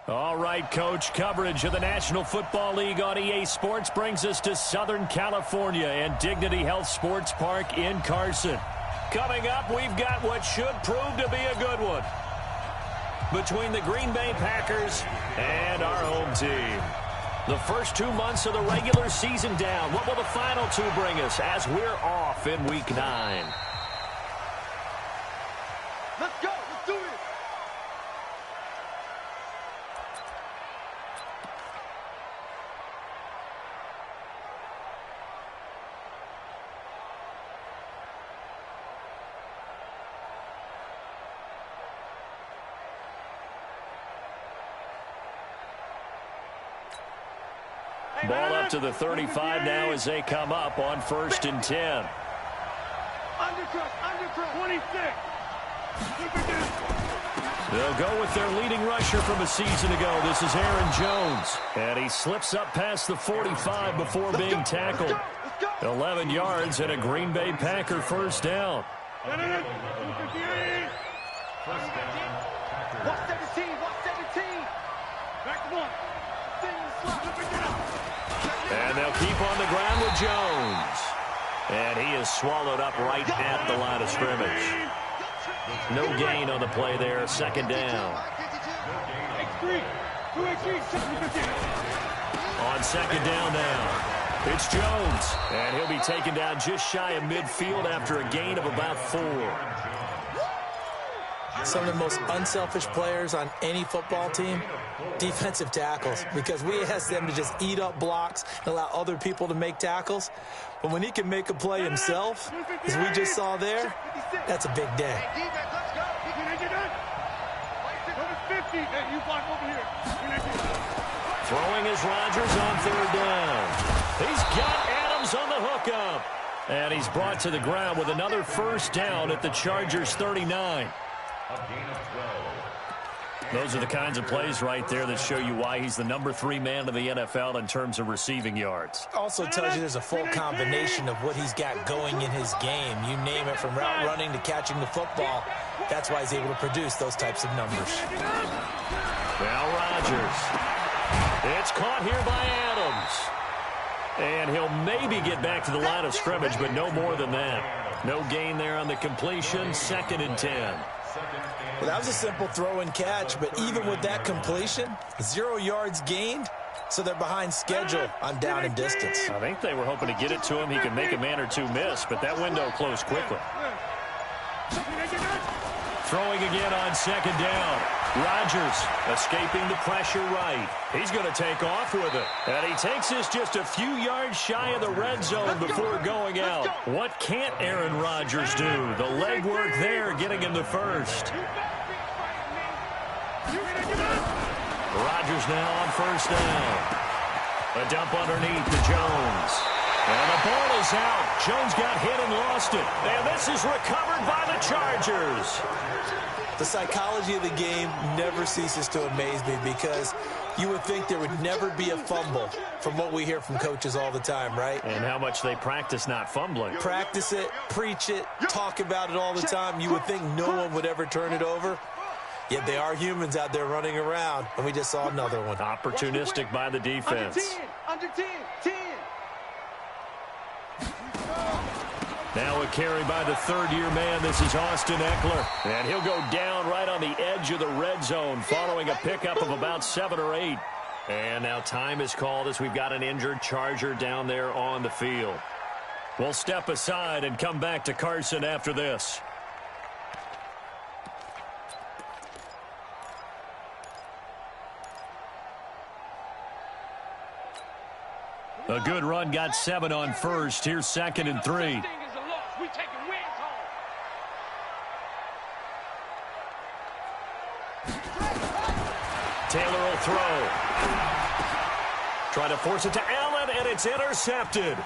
All right, Coach. Coverage of the National Football League on EA Sports brings us to Southern California and Dignity Health Sports Park in Carson. Coming up, we've got what should prove to be a good one between the Green Bay Packers and our home team. The first 2 months of the regular season down. What will the final two bring us as we're off in Week 9? Let's go. Let's do it. Ball up to the 35 now as they come up on 1st and 10. Undercut, 26. They'll go with their leading rusher from a season ago. This is Aaron Jones. And he slips up past the 45 before being tackled. 11 yards and a Green Bay Packer first down. Watch 17. Back to one. And they'll keep on the ground with Jones. And he is swallowed up right at the line of scrimmage. No gain on the play there. Second down. On second down now, it's Jones. And he'll be taken down just shy of midfield after a gain of about 4. Some of the most unselfish players on any football team, defensive tackles, because we ask them to just eat up blocks and allow other people to make tackles. But when he can make a play himself, as we just saw there, that's a big day. Throwing is Rodgers on 3rd down. He's got Adams on the hookup. And he's brought to the ground with another first down at the Chargers' 39. Those are the kinds of plays right there that show you why he's the number 3 man in the NFL in terms of receiving yards. Also tells you there's a full combination of what he's got going in his game. You name it, from route running to catching the football. That's why he's able to produce those types of numbers. Now Rodgers. It's caught here by Adams. And he'll maybe get back to the line of scrimmage, but no more than that. No gain there on the completion. 2nd and 10. Well, that was a simple throw and catch, but even with that completion, 0 yards gained, so they're behind schedule on down and distance. I think they were hoping to get it to him. He could make a man or two miss, but that window closed quickly. Throwing again on 2nd down. Rodgers escaping the pressure right. He's going to take off with it. And he takes this just a few yards shy of the red zone before going out. What can't Aaron Rodgers do? The legwork there getting him the first. Rodgers now on 1st down. A dump underneath to Jones. And the ball is out. Jones got hit and lost it. And this is recovered by the Chargers. The psychology of the game never ceases to amaze me, because you would think there would never be a fumble from what we hear from coaches all the time, right? And how much they practice not fumbling. Practice it, preach it, talk about it all the time. You would think no one would ever turn it over. Yet they are humans out there running around, and we just saw another one. Opportunistic by the defense. Under 10, 10. Now a carry by the 3rd-year man. This is Austin Eckler. And he'll go down right on the edge of the red zone following a pickup of about 7 or 8. And now time is called as we've got an injured Charger down there on the field. We'll step aside and come back to Carson after this. A good run, got 7 on 1st. Here's 2nd and 3. Taylor will throw. Try to force it to Allen, and it's intercepted.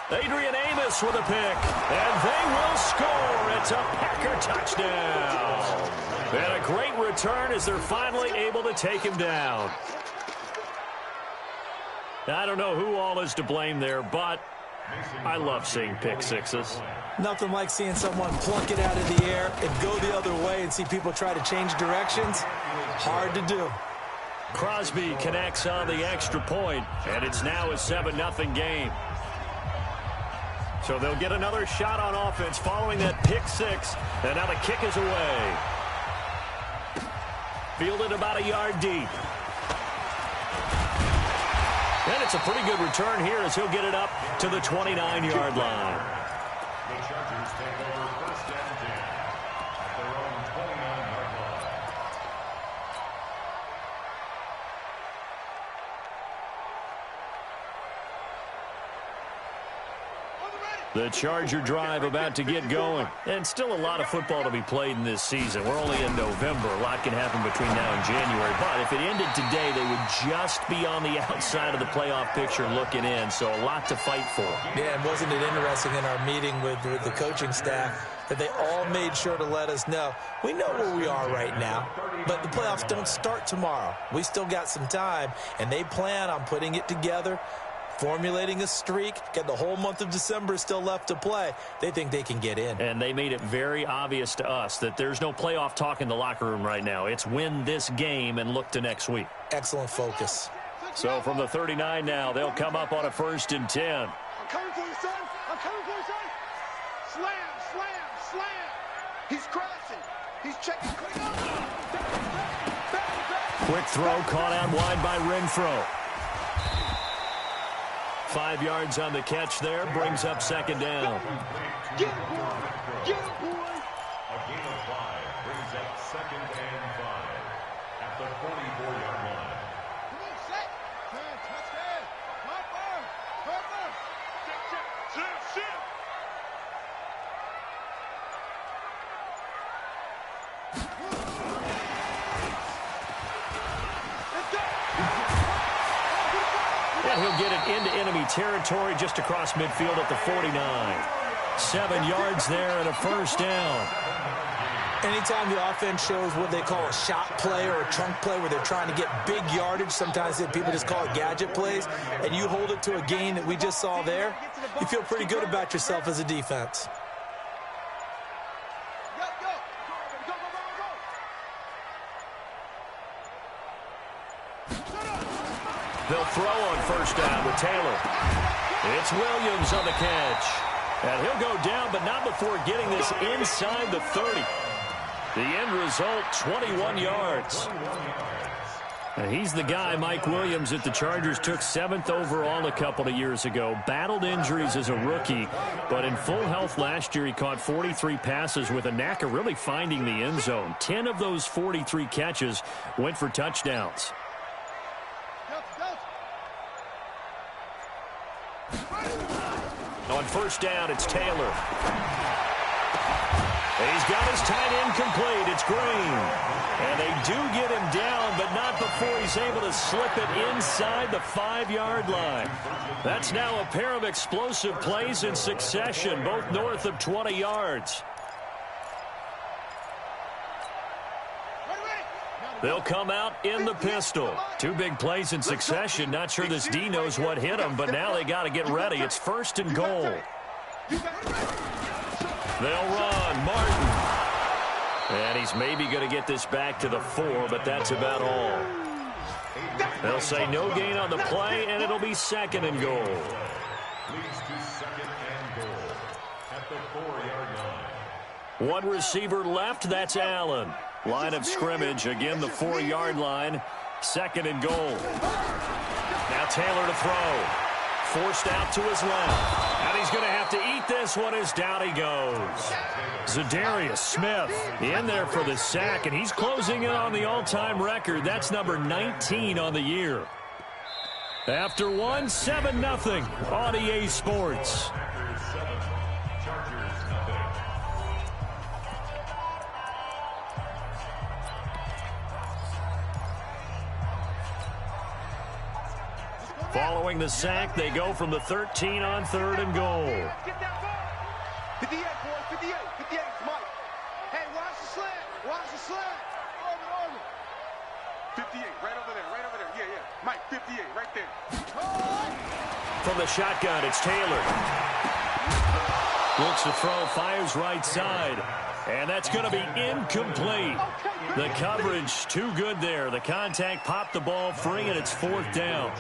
Adrian Amos with a pick, and they will score. It's a Packer touchdown. And a great return as they're finally able to take him down. I don't know who all is to blame there, but I love seeing pick sixes. Nothing like seeing someone pluck it out of the air and go the other way and see people try to change directions. Hard to do. Crosby connects on the extra point, and it's now a 7-0 game. So they'll get another shot on offense following that pick six, and now the kick is away. Fielded about a yard deep. And it's a pretty good return here as he'll get it up to the 29-yard line. The Chargers take over first and 10 at their own 29-yard line. The Charger drive about to get going. And still a lot of football to be played in this season. We're only in November. A lot can happen between now and January. But if it ended today, they would just be on the outside of the playoff picture looking in. So a lot to fight for. Yeah, and wasn't it interesting in our meeting with the coaching staff that they all made sure to let us know, we know where we are right now, but the playoffs don't start tomorrow. We still got some time, and they plan on putting it together, formulating a streak, get the whole month of December still left to play. They think they can get in. And they made it very obvious to us that there's no playoff talk in the locker room right now. It's win this game and look to next week. Excellent focus. So from the 39 now, they'll come up on a 1st and 10. I'm coming for you, son. I'm coming for you, son. Slam, slam, slam. He's crashing. He's checking. Quick throw caught out wide by Renfro. 5 yards on the catch there, brings up 2nd down. Get him, boy. Get him, boy. A gain of 5 brings up 2nd and 5 at the 44-yard line. Come on, set. Touchdown. Papa. Papa. Shit. And he'll get it into enemy territory just across midfield at the 49. 7 yards there and a 1st down. Anytime the offense shows what they call a shot play or a chunk play where they're trying to get big yardage, sometimes people just call it gadget plays, and you hold it to a gain that we just saw there, you feel pretty good about yourself as a defense. They'll throw on 1st down with Taylor. It's Williams on the catch. And he'll go down, but not before getting this inside the 30. The end result, 21 yards. And he's the guy, Mike Williams, that the Chargers took 7th overall a couple of years ago. Battled injuries as a rookie, but in full health last year, he caught 43 passes with a knack of really finding the end zone. 10 of those 43 catches went for touchdowns. On 1st down, it's Taylor. He's got his tight end complete. It's Green. And they do get him down, but not before he's able to slip it inside the 5-yard line. That's now a pair of explosive plays in succession, both north of 20 yards. They'll come out in the pistol. 2 big plays in succession. Not sure this D knows what hit him, but now they got to get ready. It's 1st and goal. They'll run. Martin. And he's maybe going to get this back to the 4, but that's about all. They'll say no gain on the play, and it'll be 2nd and goal. Leads to 2nd and goal at the 4-yard line. One receiver left. That's Allen. Line of scrimmage, again the 4-yard line, 2nd and goal. Now Taylor to throw. Forced out to his left. And he's going to have to eat this one as down he goes. Zadarius Smith in there for the sack, and he's closing in on the all-time record. That's number 19 on the year. After one, 7-0 on EA Sports. Following the sack, they go from the 13 on 3rd and goal. Get that ball. 58, boys. 58. 58. Mike. Hey, watch the slant. Watch the slant. Over. 58. Right over there. Right over there. Yeah. Mike, 58. Right there. From the shotgun, it's Taylor. Looks to throw, fires right side. And that's going to be incomplete. The coverage too good there. The contact popped the ball free, and it's 4th down.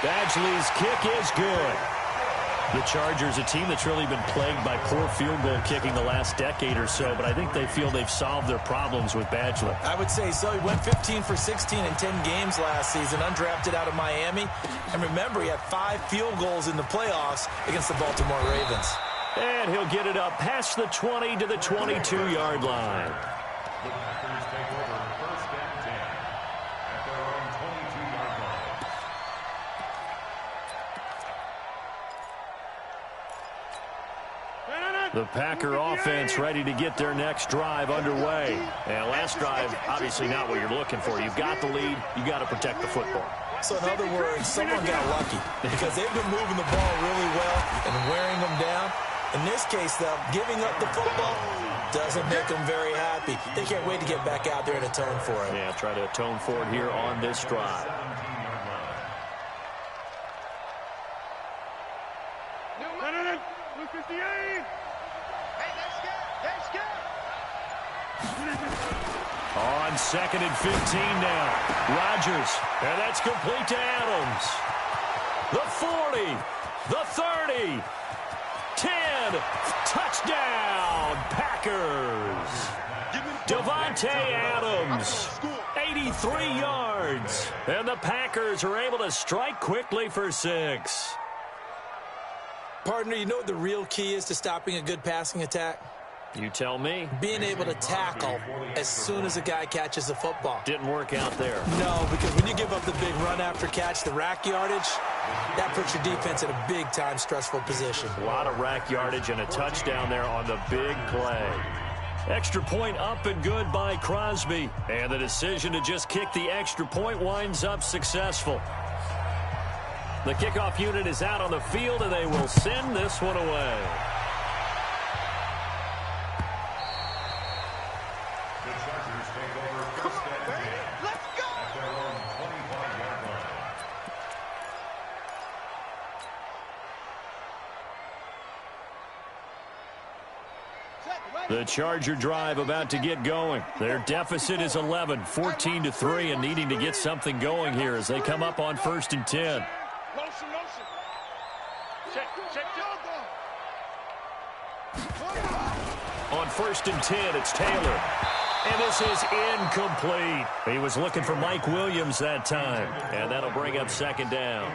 Badgley's kick is good. The Chargers, a team that's really been plagued by poor field goal kicking the last decade or so, but I think they feel they've solved their problems with Badgley. I would say so. He went 15 for 16 in 10 games last season, undrafted out of Miami. And remember, he had 5 field goals in the playoffs against the Baltimore Ravens. And he'll get it up past the 20 to the 22-yard line. The Packers take over 1st and 10 at their own 22-yard line. The Packer offense ready to get their next drive underway. And last drive, obviously not what you're looking for. You've got the lead. You got to protect the football. So in other words, someone got lucky because they've been moving the ball really well and wearing them down. In this case, though, giving up the football doesn't make them very happy. They can't wait to get back out there and atone for it. Yeah, try to atone for it here on this drive. On 2nd and 15 now. Rodgers, and that's complete to Adams. The 40, the 30, 10, touchdown, Packers. Devontae Adams, 83 yards. And the Packers are able to strike quickly for 6. Partner, you know what the real key is to stopping a good passing attack? You tell me. Being able to tackle as soon as a guy catches the football. Didn't work out there. No, because when you give up the big run after catch, the rack yardage, that puts your defense in a big-time stressful position. A lot of rack yardage and a touchdown there on the big play. Extra point up and good by Crosby. And the decision to just kick the extra point winds up successful. The kickoff unit is out on the field, and they will send this one away. The Chargers take over 1st and 10 Let's go! at their own 25-yard line. The Charger drive about to get going. Their deficit is 11, 14-3, and needing to get something going here as they come up on 1st and 10. Motion. Check. On 1st and 10, it's Taylor. And this is incomplete. He was looking for Mike Williams that time. And that'll bring up 2nd down.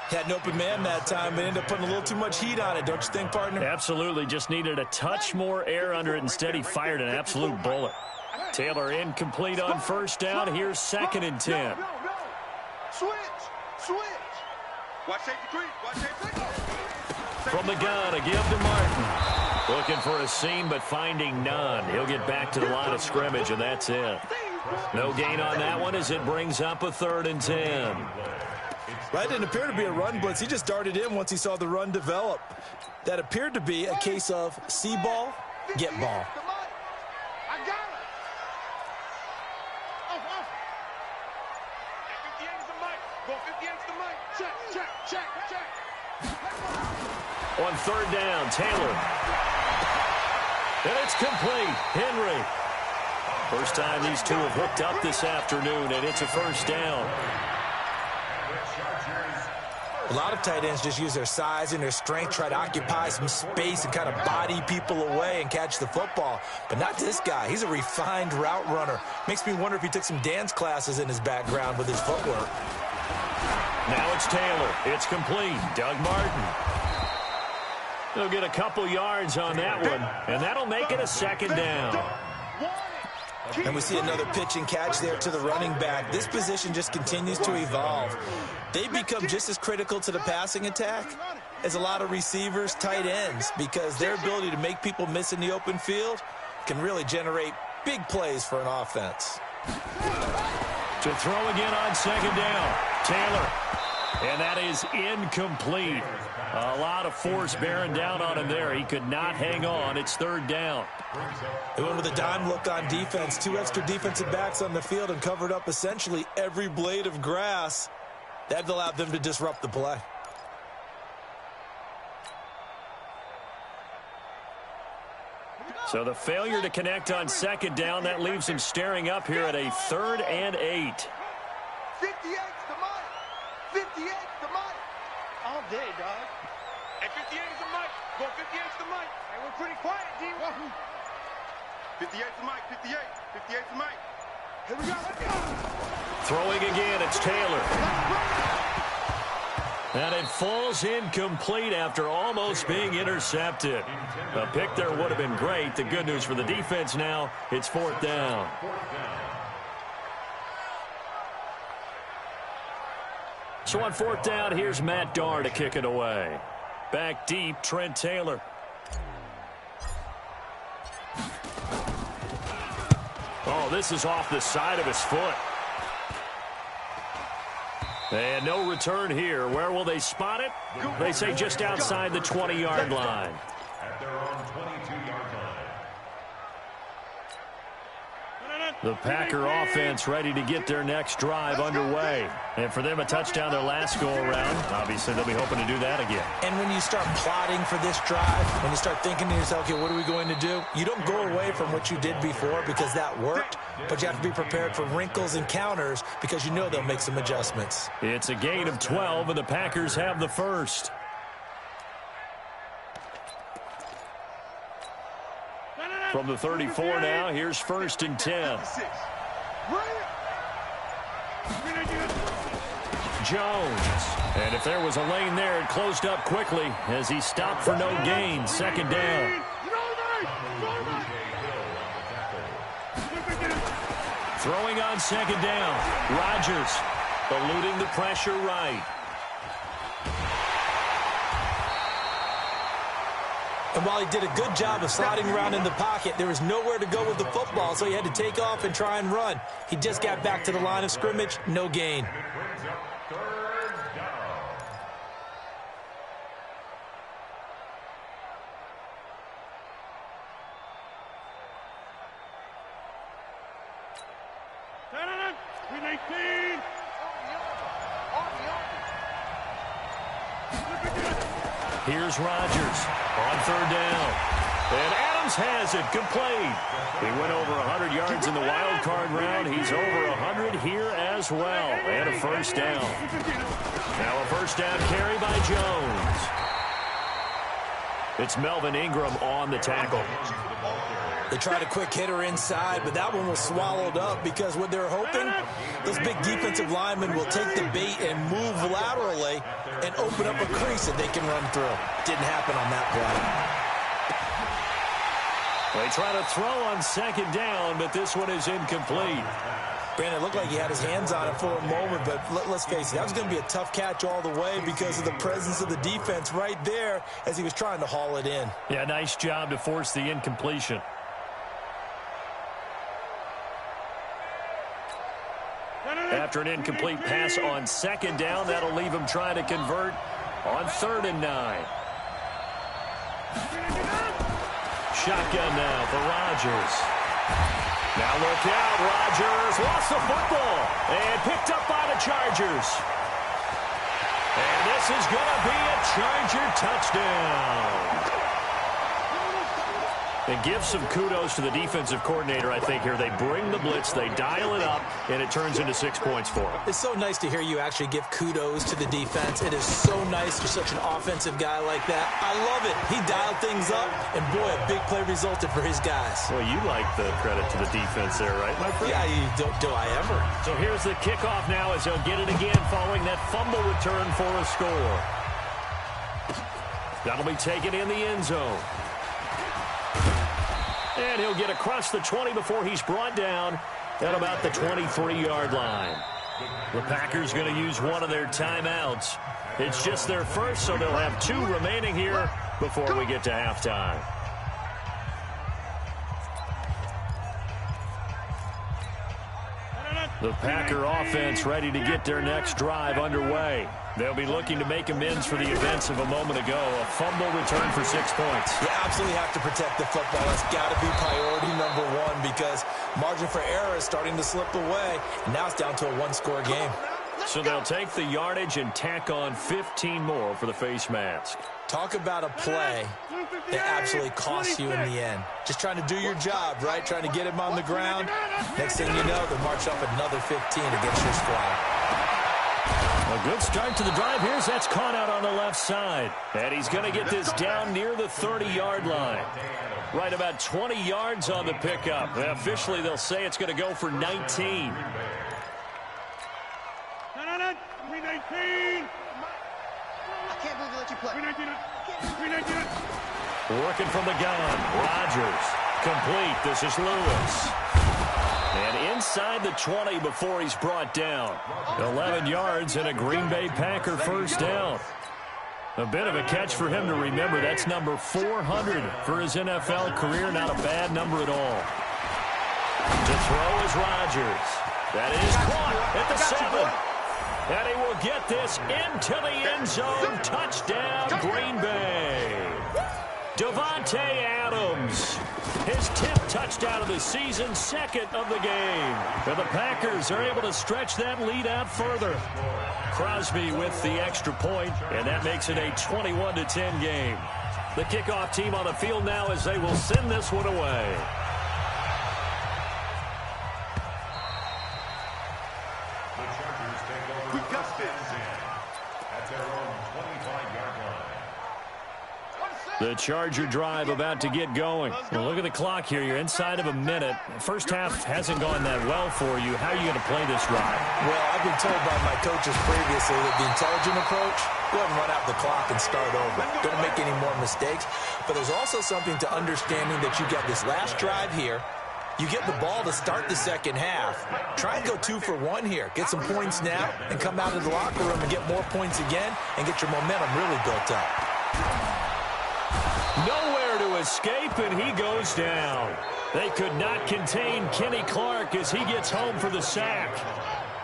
Had an open man that time, but ended up putting a little too much heat on it, don't you think, partner? Absolutely. Just needed a touch more air under it. Instead, he fired an absolute bullet. Taylor incomplete on 1st down. Here's 2nd and 10. Switch. Watch safety creep. From the gun, a give to Martin. Looking for a seam, but finding none. He'll get back to the line of scrimmage, and that's it. No gain on that one as it brings up a 3rd and 10. That didn't appear to be a run blitz. He just darted in once he saw the run develop. That appeared to be a case of see ball, get ball. I got it. Off. 58 is the mic. Go 58 is the mic. Check. On 3rd down, Taylor. And it's complete. Henry. First time these two have hooked up this afternoon, and it's a 1st down. A lot of tight ends just use their size and their strength, try to occupy some space and kind of body people away and catch the football. But not this guy. He's a refined route runner. Makes me wonder if he took some dance classes in his background with his footwork. Now it's Taylor. It's complete. Doug Martin. He'll get a couple yards on that one, and that'll make it a 2nd down. And we see another pitch and catch there to the running back. This position just continues to evolve. They become just as critical to the passing attack as a lot of receivers, tight ends, because their ability to make people miss in the open field can really generate big plays for an offense. To throw again on 2nd down, Taylor. And that is incomplete. A lot of force bearing down on him there. He could not hang on. It's 3rd down. They went with a dime look on defense. 2 extra defensive backs on the field and covered up essentially every blade of grass. That allowed them to disrupt the play. So the failure to connect on second down, that leaves him staring up here at a 3rd and 8. 58's the mic. 58's the mic. All day, dog. Hey, 58 is the mic. Go 58's the mic. Hey, we're pretty quiet, D. 58's the mic. 58. 58's the mic. Here we go. Let's go. Throwing again, it's Taylor. And it falls incomplete after almost being intercepted. A pick there would have been great. The good news for the defense now, it's 4th down. So on 4th down, here's Matt Darr to kick it away. Back deep, Trent Taylor. Oh, this is off the side of his foot. And no return here. Where will they spot it? They say just outside the 20-yard line. At their own 22-yard line. The Packer offense ready to get their next drive underway. And for them, a touchdown their last go-around. Obviously, they'll be hoping to do that again. And when you start plotting for this drive, when you start thinking to yourself, okay, what are we going to do? You don't go away from what you did before because that worked, but you have to be prepared for wrinkles and counters because you know they'll make some adjustments. It's a gain of 12, and the Packers have the first. From the 34 now, here's 1st and 10. Jones. And if there was a lane there, it closed up quickly as he stopped for no gain. 2nd down. Throwing on 2nd down. Rodgers eluding the pressure right. And while he did a good job of sliding around in the pocket, there was nowhere to go with the football, so he had to take off and try and run. He just got back to the line of scrimmage, no gain. Here's Rodgers on 3rd down. And Adams has it complete. He went over 100 yards in the wild card round. He's over 100 here as well. And a 1st down. Now a 1st down carry by Jones. It's Melvin Ingram on the tackle. They tried a quick hitter inside, but that one was swallowed up because what they're hoping, those big defensive linemen will take the bait and move laterally and open up a crease that they can run through. Didn't happen on that play. They try to throw on 2nd down, but this one is incomplete. Brandon, it looked like he had his hands on it for a moment, but let's face it, that was going to be a tough catch all the way because of the presence of the defense right there as he was trying to haul it in. Yeah, nice job to force the incompletion. After an incomplete pass on 2nd down, that'll leave him trying to convert on 3rd and 9. Shotgun now for Rodgers. Now look out, Rodgers lost the football and picked up by the Chargers. And this is going to be a Charger touchdown. And give some kudos to the defensive coordinator, I think, here. They bring the blitz, they dial it up, and it turns into 6 points for them. It's so nice to hear you actually give kudos to the defense. It is so nice for such an offensive guy like that. I love it. He dialed things up, and boy, a big play resulted for his guys. Well, you like the credit to the defense there, right, my friend? Yeah, do I ever. So here's the kickoff now as he'll get it again following that fumble return for a score. That'll be taken in the end zone. And he'll get across the 20 before he's brought down at about the 23-yard line. The Packers going to use one of their timeouts. It's just their first, so they'll have 2 remaining here before we get to halftime. The Packer offense ready to get their next drive underway. They'll be looking to make amends for the events of a moment ago. A fumble return for 6 points. You absolutely have to protect the football. That's got to be priority number 1 because margin for error is starting to slip away. Now it's down to a 1-score game. So they'll take the yardage and tack on 15 more for the face mask. Talk about a play that absolutely costs you in the end. Just trying to do your job, right? Trying to get him on the ground. Next thing you know, they'll march up another 15 against your squad. A good start to the drive. That's caught out on the left side. And he's going to get this down near the 30-yard line. Right about 20 yards on the pickup. Officially, they'll say it's going to go for 19. No, 319. I can't believe they let you play. 319. Working from the gun. Rodgers. Complete. This is Lewis. And inside the 20 before he's brought down. 11 yards and a Green Bay Packer first down. A bit of a catch for him to remember. That's number 400 for his NFL career. Not a bad number at all. To throw is Rodgers. That is caught at the 7. And he will get this into the end zone. Touchdown, Green Bay. Davante Adams. His 10th touchdown of the season, second of the game. And the Packers are able to stretch that lead out further. Crosby with the extra point, and that makes it a 21-10 game. The kickoff team on the field now as they will send this one away. We got this at their own 25-yard line. The Charger drive about to get going. Well, look at the clock here. You're inside of a minute. First half hasn't gone that well for you. How are you going to play this drive? Well, I've been told by my coaches previously that the intelligent approach, go ahead and run out the clock and start over. Don't make any more mistakes. But there's also something to understanding that you got this last drive here. You get the ball to start the second half. Try and go 2 for 1 here. Get some points now and come out of the locker room and get more points again and get your momentum really built up. Nowhere to escape, and he goes down. They could not contain Kenny Clark as he gets home for the sack.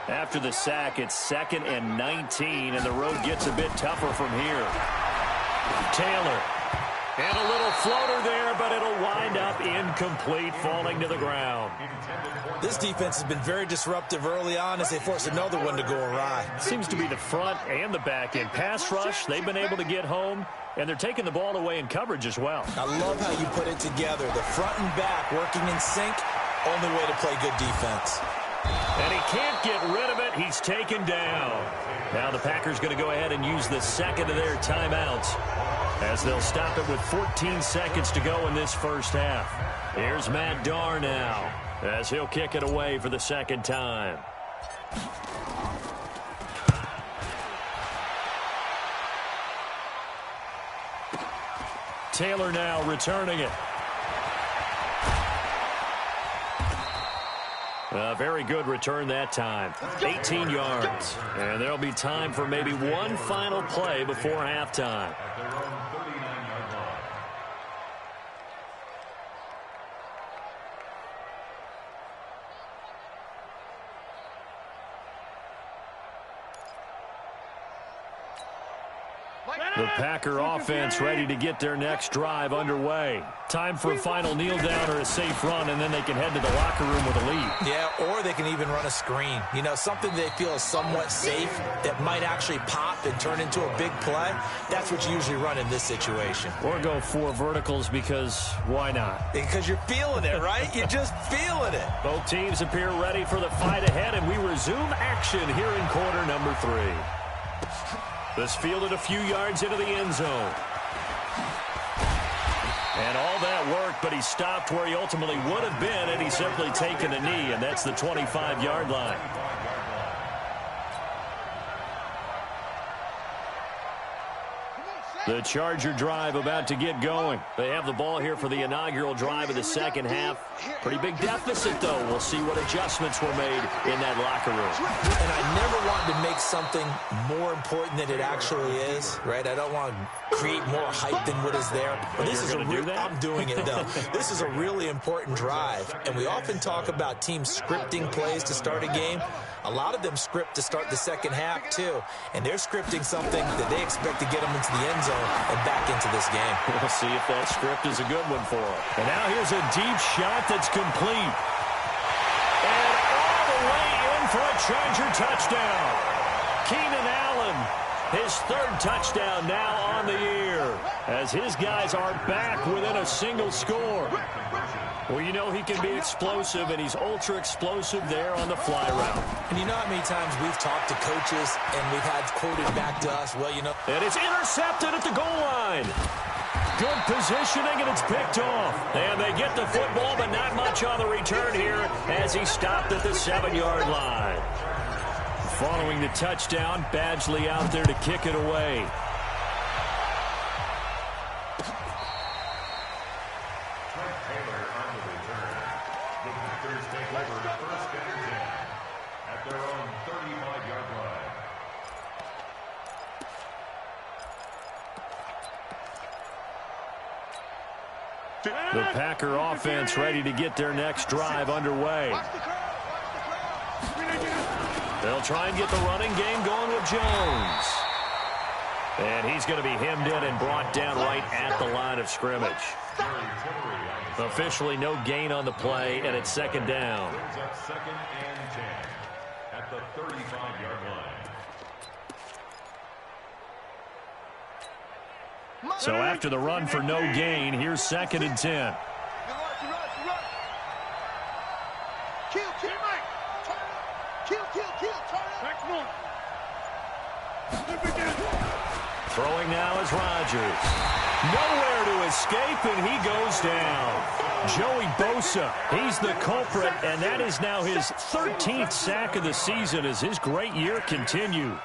After the sack, it's 2nd and 19, and the road gets a bit tougher from here. Taylor. And a little floater there, but it'll wind up incomplete, falling to the ground. This defense has been very disruptive early on as they force another one to go awry. Seems to be the front and the back end. Pass rush, they've been able to get home, and they're taking the ball away in coverage as well. I love how you put it together. The front and back working in sync, only way to play good defense. And he can't get rid of it. He's taken down. Now the Packers going to go ahead and use the second of their timeouts, as they'll stop it with 14 seconds to go in this first half. Here's Matt Darr now, as he'll kick it away for the second time. Taylor now returning it. A very good return that time. 18 yards. And there'll be time for maybe one final play before halftime. The Packer offense ready to get their next drive underway. Time for a final kneel down or a safe run, and then they can head to the locker room with a lead. Yeah, or they can even run a screen. You know, something they feel is somewhat safe that might actually pop and turn into a big play. That's what you usually run in this situation. Or go 4 verticals because why not? Because you're feeling it, right? You're just feeling it. Both teams appear ready for the fight ahead, and we resume action here in quarter number 3. This fielded a few yards into the end zone. And all that worked, but he stopped where he ultimately would have been had he simply taken a knee, and that's the 25-yard line. The Charger drive about to get going. They have the ball here for the inaugural drive of the second half. Pretty big deficit, though. We'll see what adjustments were made in that locker room. And I never wanted to make something more important than it actually is, right? I don't want to create more hype than what is there. But this is I'm doing it, though. This is a really important drive. And we often talk about teams scripting plays to start a game. A lot of them script to start the second half, too. And they're scripting something that they expect to get them into the end zone and back into this game. We'll see if that script is a good one for them. And now here's a deep shot that's complete. And all the way in for a Charger touchdown. Keenan Allen His third touchdown now on the year as his guys are back within a single score. Well, you know he can be explosive, and he's ultra explosive there on the fly route. And you know how many times we've talked to coaches and we've had quoted back to us, well, you know. And it's intercepted at the goal line. Good positioning, and it's picked off. And they get the football, but not much on the return here as he stopped at the 7-yard line. Following the touchdown, Badgley out there to kick it away. The Packer offense ready to get their next drive underway. They'll try and get the running game going with Jones. And he's going to be hemmed in and brought down right at the line of scrimmage. Officially no gain on the play, and it's second down. Second and 10 at the 35-yard line. So after the run for no gain, here's second and 10. Throwing now is Rodgers. Nowhere to escape, and he goes down. Joey Bosa, he's the culprit, and that is now his 13th sack of the season as his great year continues.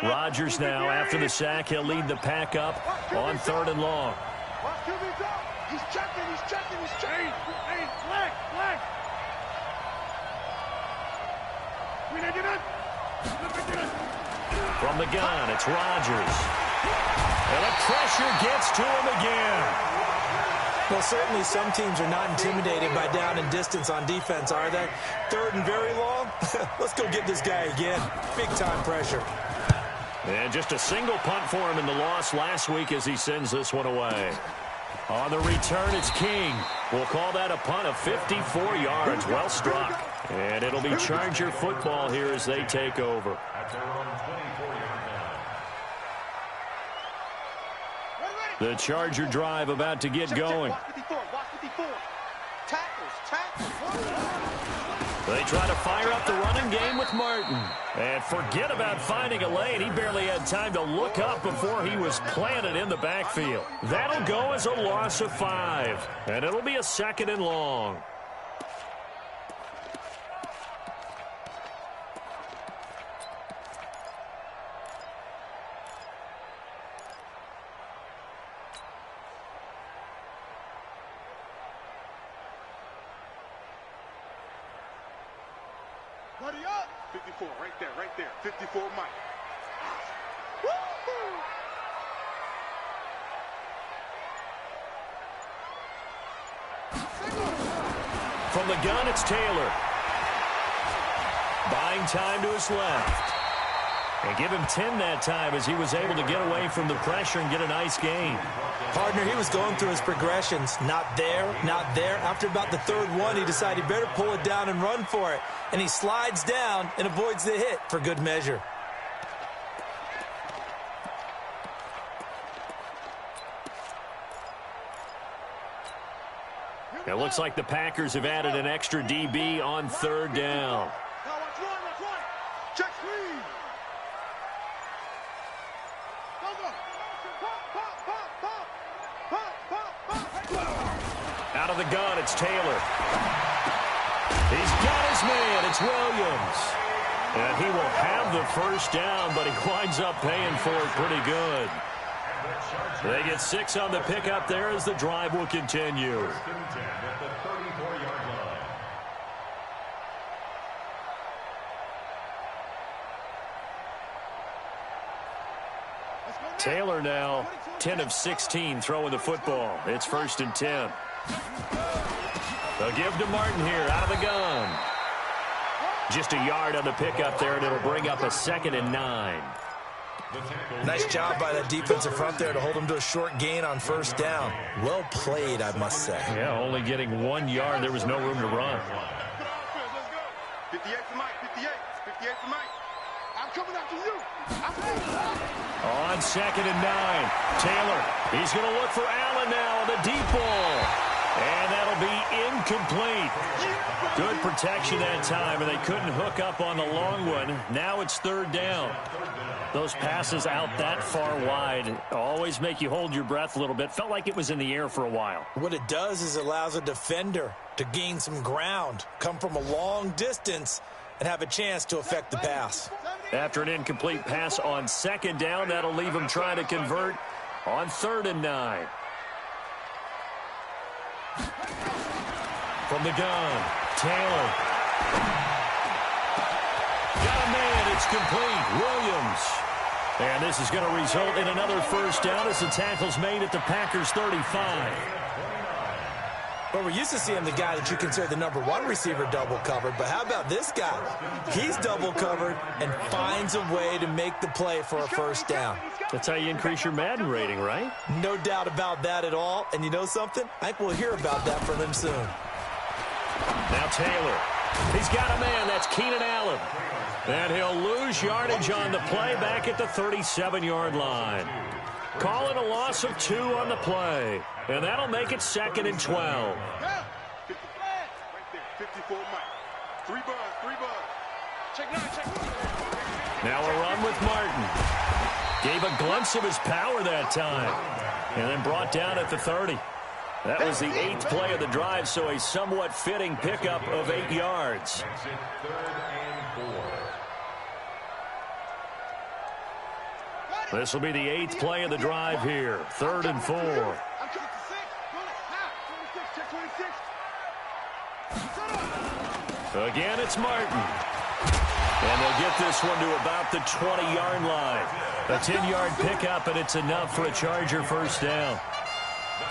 Rodgers now, after the sack, he'll lead the pack up on 3rd and long. He's checking. Hey, black. From the gun, it's Rodgers. And the pressure gets to him again. Well, certainly some teams are not intimidated by down and distance on defense, are they? 3rd and very long? Let's go get this guy again. Big-time pressure. And just a single punt for him in the loss last week as he sends this one away. On the return, it's King. We'll call that a punt of 54 yards. Well struck. And it'll be Charger football here as they take over. The Charger drive about to get going. They try to fire up the running game with Martin. And forget about finding a lane. He barely had time to look up before he was planted in the backfield. That'll go as a loss of 5. And it'll be a 2nd and long. Buddy up. 54, right there. 54, Mike. From the gun, it's Taylor. Buying time to his left. And give him 10 that time as he was able to get away from the pressure and get a nice gain. Partner, he was going through his progressions. Not there, not there. After about the 3rd one, he decided he better pull it down and run for it. And he slides down and avoids the hit for good measure. It looks like the Packers have added an extra DB on 3rd down. Now watch one. Check screen. Out of the gun, it's Taylor. He's got his man. It's Williams. And he will have the first down, but he winds up paying for it pretty good. They get 6 on the pickup there as the drive will continue. Taylor now 10 of 16 throwing the football. It's 1st and 10. They'll give to Martin here out of the gun. Just a yard on the pickup there, and it'll bring up a 2nd and 9. Nice job by that defensive front there to hold him to a short gain on first down. Well played, I must say. Yeah, only getting 1 yard. There was no room to run. 58 for Mike, 58. 58 for Mike. I'm coming after you. On 2nd and 9, Taylor. He's going to look for Allen now on the deep ball. And that'll be incomplete. Good protection that time, and they couldn't hook up on the long one. Now it's 3rd down. Those passes out that far wide always make you hold your breath a little bit. Felt like it was in the air for a while. What it does is it allows a defender to gain some ground, come from a long distance, and have a chance to affect the pass. After an incomplete pass on 2nd down, that'll leave him trying to convert on 3rd and 9. From the gun, Taylor. Got a man, it's complete. Williams. And this is going to result in another first down as the tackle's made at the Packers' 35. Well, we're used to seeing the guy that you consider the #1 receiver double covered, but how about this guy? He's double covered and finds a way to make the play for a first down. That's how you increase your Madden rating, right? No doubt about that at all. And you know something? I think we'll hear about that from him soon. Now Taylor. He's got a man. That's Keenan Allen. And he'll lose yardage on the play back at the 37-yard line. Calling a loss of 2 on the play. And that'll make it 2nd and 12. 54 Mike. 3 buzz. Check 9, check 1. Now a run with Martin. Gave a glimpse of his power that time. And then brought down at the 30. That was the 8th play of the drive, so a somewhat fitting pickup of 8 yards. This will be the 8th play of the drive here. 3rd and 4. Again, it's Martin. And they'll get this one to about the 20-yard line. A 10-yard pickup, and it's enough for a Charger first down.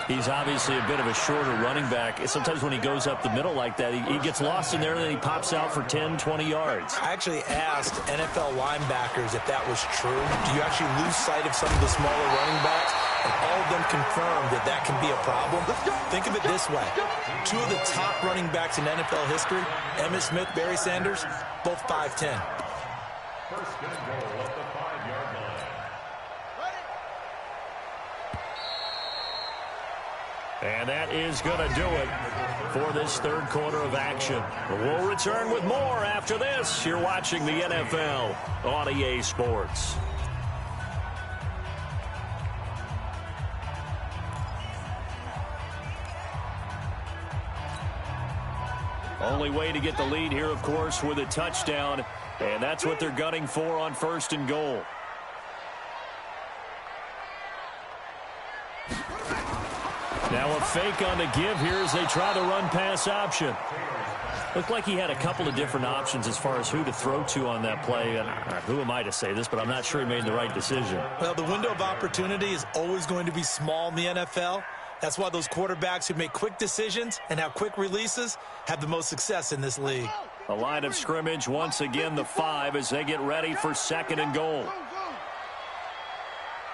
He's obviously a bit of a shorter running back. Sometimes when he goes up the middle like that, he gets lost in there, and then he pops out for 10, 20 yards. I actually asked NFL linebackers if that was true. Do you actually lose sight of some of the smaller running backs? And all of them confirmed that that can be a problem. Think of it this way. 2 of the top running backs in NFL history, Emmitt Smith, Barry Sanders, both 5'10". First and goal at the 5-yard line. And that is going to do it for this 3rd quarter of action. We'll return with more after this. You're watching the NFL on EA Sports. Only way to get the lead here, of course, with a touchdown. And that's what they're gunning for on 1st and goal. Now a fake on the give here as they try the run-pass option. Looked like he had a couple of different options as far as who to throw to on that play. And who am I to say this, but I'm not sure he made the right decision. Well, the window of opportunity is always going to be small in the NFL. That's why those quarterbacks who make quick decisions and have quick releases have the most success in this league. A line of scrimmage, once again the 5 as they get ready for 2nd and goal.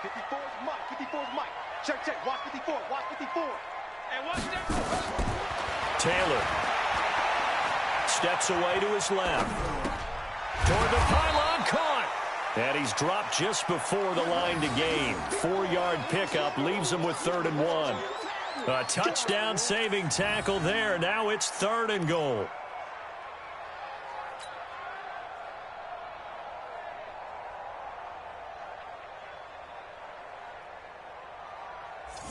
54 is Mike. 54 is Mike. Check. Watch 54. Watch 54. And watch that. Taylor steps away to his left. Toward the pylon, caught. And he's dropped just before the line to gain. 4-yard pickup leaves him with 3rd and 1. A touchdown saving tackle there. Now it's 3rd and goal.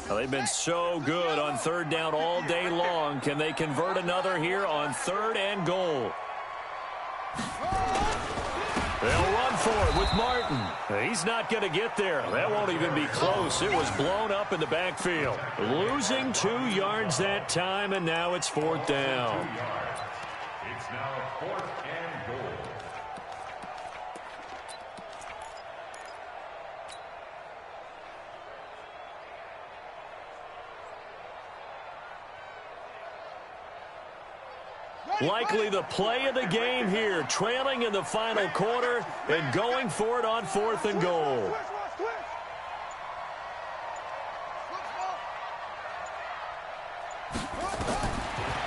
Well, they've been so good on 3rd down all day long. Can they convert another here on 3rd and goal? They'll run for it with Martin. He's not going to get there. That won't even be close. It was blown up in the backfield. Losing 2 yards that time, and now it's 4th down. It's now 4th and goal. Likely the play of the game here, trailing in the final quarter and going for it on 4th and goal.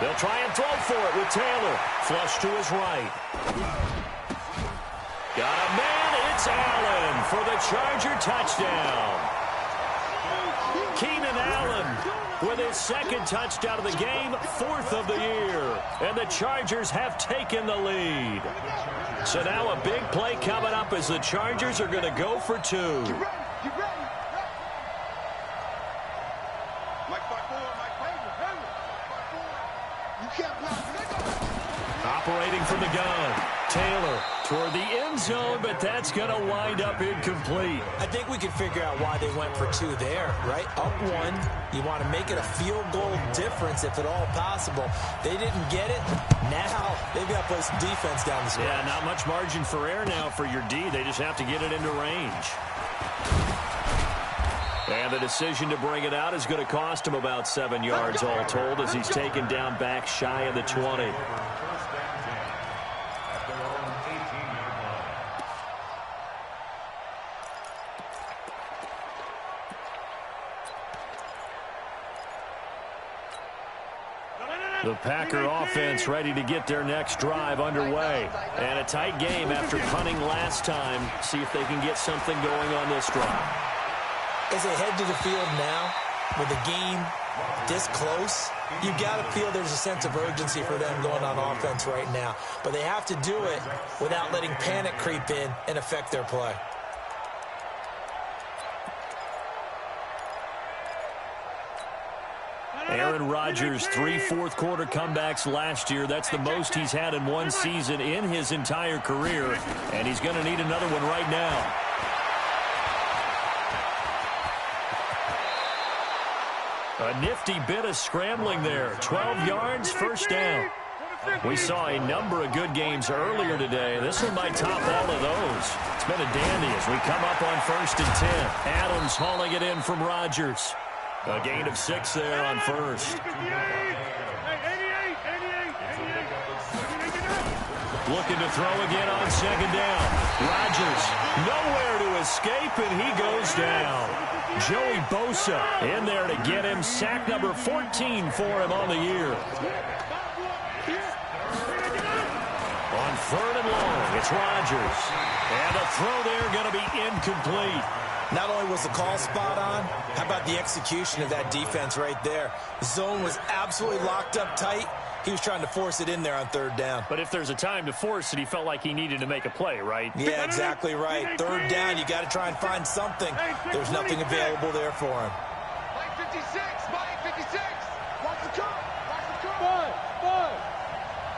They'll try and throw for it with Taylor. Flush to his right. Got a man. It's Allen for the Charger touchdown. Keenan Allen with his 2nd touchdown of the game, 4th of the year. And the Chargers have taken the lead. So now a big play coming up as the Chargers are going to go for 2. Get ready. Mike 5-4, Mike Payne. You can't block. Operating from the gun. Taylor toward the end zone, but that's going to wind up incomplete. I think we can figure out why they went for 2 there, right? Up 1, you want to make it a field goal difference if at all possible. They didn't get it. Now they've got to play some defense down the stretch. Yeah, not much margin for error now for your D. They just have to get it into range. And the decision to bring it out is going to cost him about 7 yards all told as he's taken down back shy of the 20. The Packer offense ready to get their next drive underway. And a tight game after punting last time. See if they can get something going on this drive. As they head to the field now, with the game this close, you've got to feel there's a sense of urgency for them going on offense right now. But they have to do it without letting panic creep in and affect their play. Aaron Rodgers, 3 fourth-quarter comebacks last year. That's the most he's had in one season in his entire career, and he's going to need another one right now. A nifty bit of scrambling there. 12 yards, first down. We saw a number of good games earlier today. This one might top all of those. It's been a dandy as we come up on 1st and 10. Adams hauling it in from Rodgers. A gain of 6 there on first. Looking to throw again on 2nd down. Rodgers nowhere to escape, and he goes down. Joey Bosa in there to get him. Sack number 14 for him on the year. On 3rd and long, it's Rodgers. And the throw there going to be incomplete. Not only was the call spot on, how about the execution of that defense right there? The zone was absolutely locked up tight. He was trying to force it in there on 3rd down. But if there's a time to force it, he felt like he needed to make a play, right? Yeah, exactly right. 3rd down, you got to try and find something. There's nothing available there for him. Mike 56, Mike 56. Watch the cut. Watch the cut. One.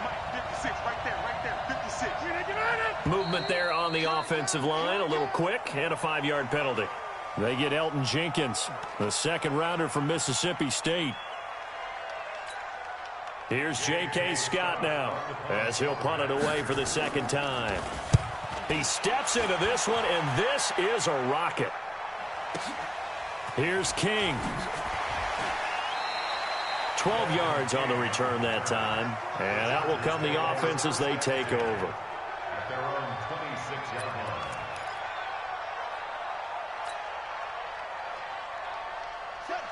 Mike 56, right there, 56. Movement there on the offensive line, a little quick, and a 5-yard penalty. They get Elton Jenkins, the 2nd rounder from Mississippi State. Here's J.K. Scott now, as he'll punt it away for the 2nd time. He steps into this one, and this is a rocket. Here's King. 12 yards on the return that time, and out will come the offense as they take over. Their own 26-yard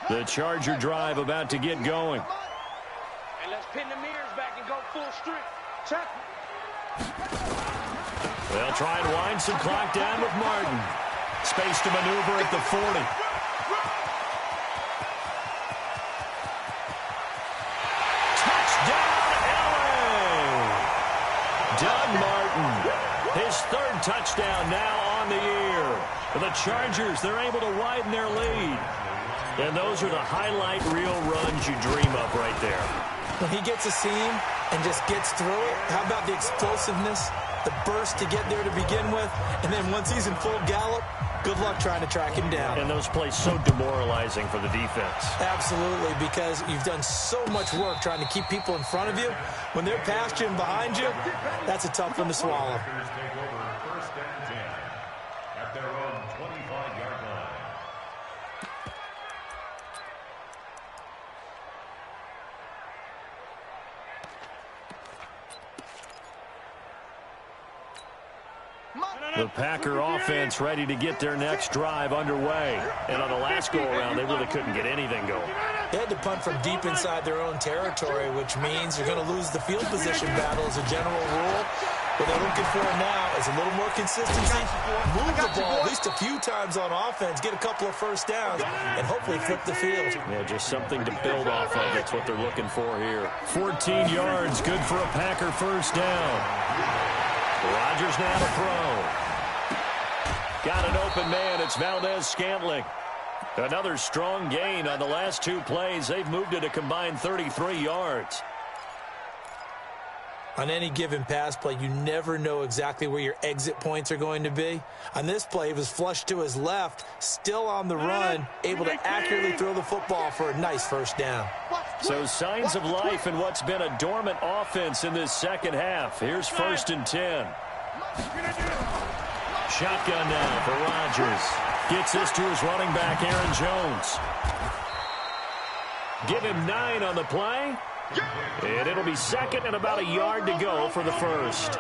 line. The Charger drive about to get going. And let's pin the mirrors back and go full strength. Check. They'll try and wind some clock down with Martin. Space to maneuver at the 40. Doug Martin, his 3rd touchdown now on the year. For the Chargers, they're able to widen their lead. And those are the highlight reel runs you dream of right there. When he gets a seam and just gets through it, how about the explosiveness, the burst to get there to begin with, and then once he's in full gallop, good luck trying to track him down. And those plays so demoralizing for the defense. Absolutely, because you've done so much work trying to keep people in front of you. When they're past you and behind you, that's a tough one to swallow. Packers take over 1st and 10 at their own 25-yard line. The Packer offense ready to get their next drive underway. And on the last go-around, they really couldn't get anything going. They had to punt from deep inside their own territory, which means you're going to lose the field position battle as a general rule. What they're looking for now is a little more consistency, move the ball at least a few times on offense, get a couple of first downs, and hopefully flip the field. Yeah, just something to build off of. That's what they're looking for here. 14 yards, good for a Packer first down. Rodgers now to throw. Got an open man. It's Valdez-Scantling. Another strong gain on the last two plays. They've moved it a combined 33 yards. On any given pass play, you never know exactly where your exit points are going to be. On this play, it was flushed to his left, still on the run, able to accurately throw the football for a nice first down. So signs of life in what's been a dormant offense in this second half. Here's 1st and 10. Shotgun now for Rodgers. Gets this to his running back, Aaron Jones. Give him 9 on the play. And it'll be 2nd and about a yard to go for the first.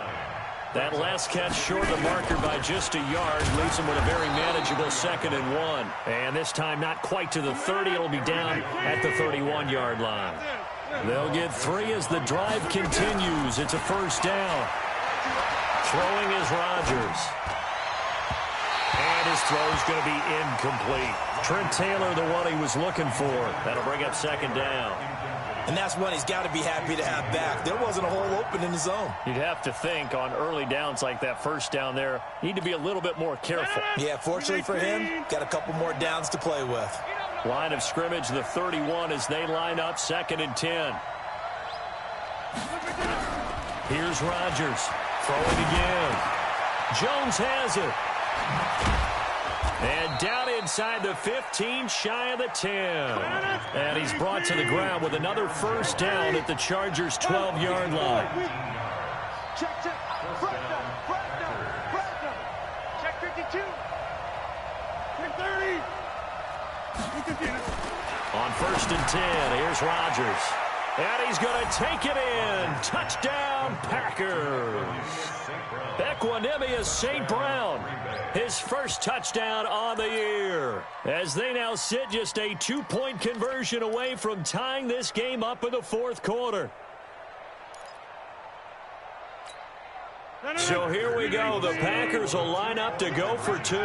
That last catch short of the marker by just a yard leaves him with a very manageable 2nd and 1. And this time not quite to the 30. It'll be down at the 31-yard line. They'll get 3 as the drive continues. It's a first down. Throwing is Rodgers. And his throw's going to be incomplete. Trent Taylor, the one he was looking for. That'll bring up 2nd down. And that's one he's got to be happy to have back. There wasn't a hole open in the zone. You'd have to think on early downs like that first down there, need to be a little bit more careful. Yeah, fortunately for him, got a couple more downs to play with. Line of scrimmage, the 31 as they line up 2nd and 10. Here's Rodgers. Throwing again. Jones has it. And down inside the 15, shy of the 10. And he's brought to the ground with another first down at the Chargers' 12-yard line. Check. Check 52. Check 30. On 1st and 10, here's Rodgers. And he's going to take it in. Touchdown, Packers. Equanimous St. Brown, his first touchdown on the year. As they now sit just a 2-point conversion away from tying this game up in the 4th quarter. So here we go. The Packers will line up to go for 2.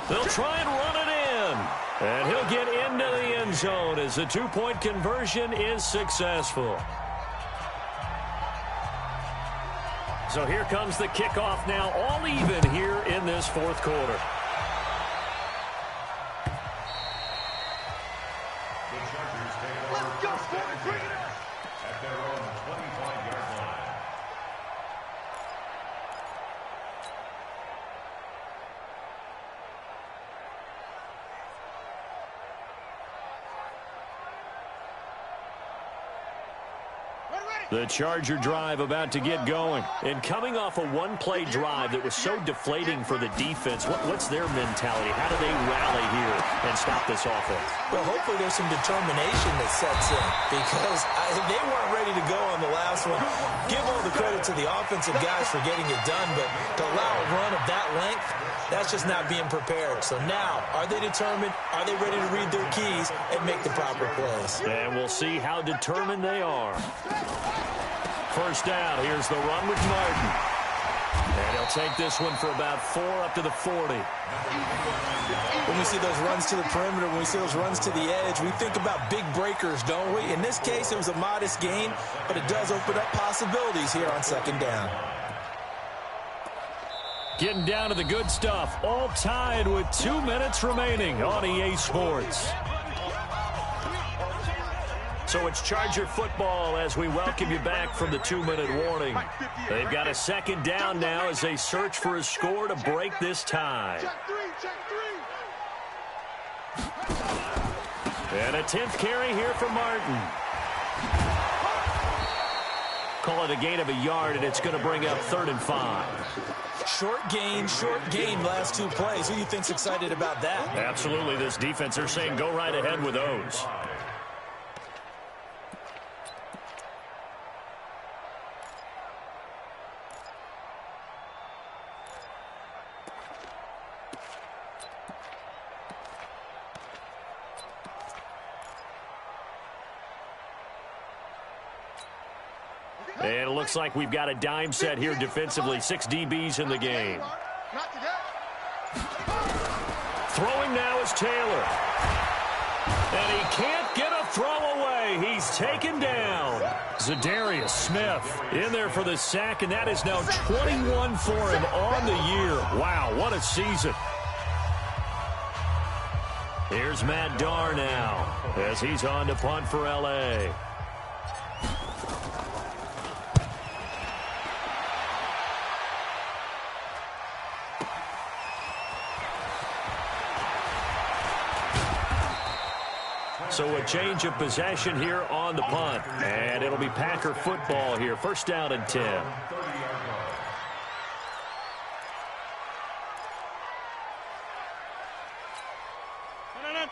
They'll try and run it in. And he'll get into the end zone as the 2-point conversion is successful. So here comes the kickoff now, all even here in this 4th quarter. The Chargers take over first and 10 at their own 25-yard line. The Charger drive about to get going. And coming off a one-play drive that was so deflating for the defense, what's their mentality? How do they rally here and stop this offense? Well, hopefully there's some determination that sets in because they weren't ready to go on the last one. Give all the credit to the offensive guys for getting it done, but to allow a run of that length, that's just not being prepared. So now, are they determined? Are they ready to read their keys and make the proper plays? And we'll see how determined they are. First down, here's the run with Martin. And he'll take this one for about 4 up to the 40. When we see those runs to the perimeter, when we see those runs to the edge, we think about big breakers, don't we? In this case, it was a modest gain, but it does open up possibilities here on 2nd down. Getting down to the good stuff, all tied with 2 minutes remaining on EA Sports. So it's Charger football as we welcome you back from the 2-minute warning. They've got a 2nd down now as they search for a score to break this tie. And a 10th carry here for Martin. Call it a gain of a yard, and it's going to bring up 3rd and 5. Short gain last 2 plays. Who do you think's excited about that? Absolutely, this defense, they're saying go right ahead with those. And it looks like we've got a dime set here defensively. 6 DBs in the game. Throwing now is Taylor. And he can't get a throw away. He's taken down. Zadarius Smith in there for the sack, and that is now 21 for him on the year. Wow, what a season. Here's Matt Darr now as he's on to punt for L.A. So a change of possession here on the punt. And it'll be Packer football here. First down and 10.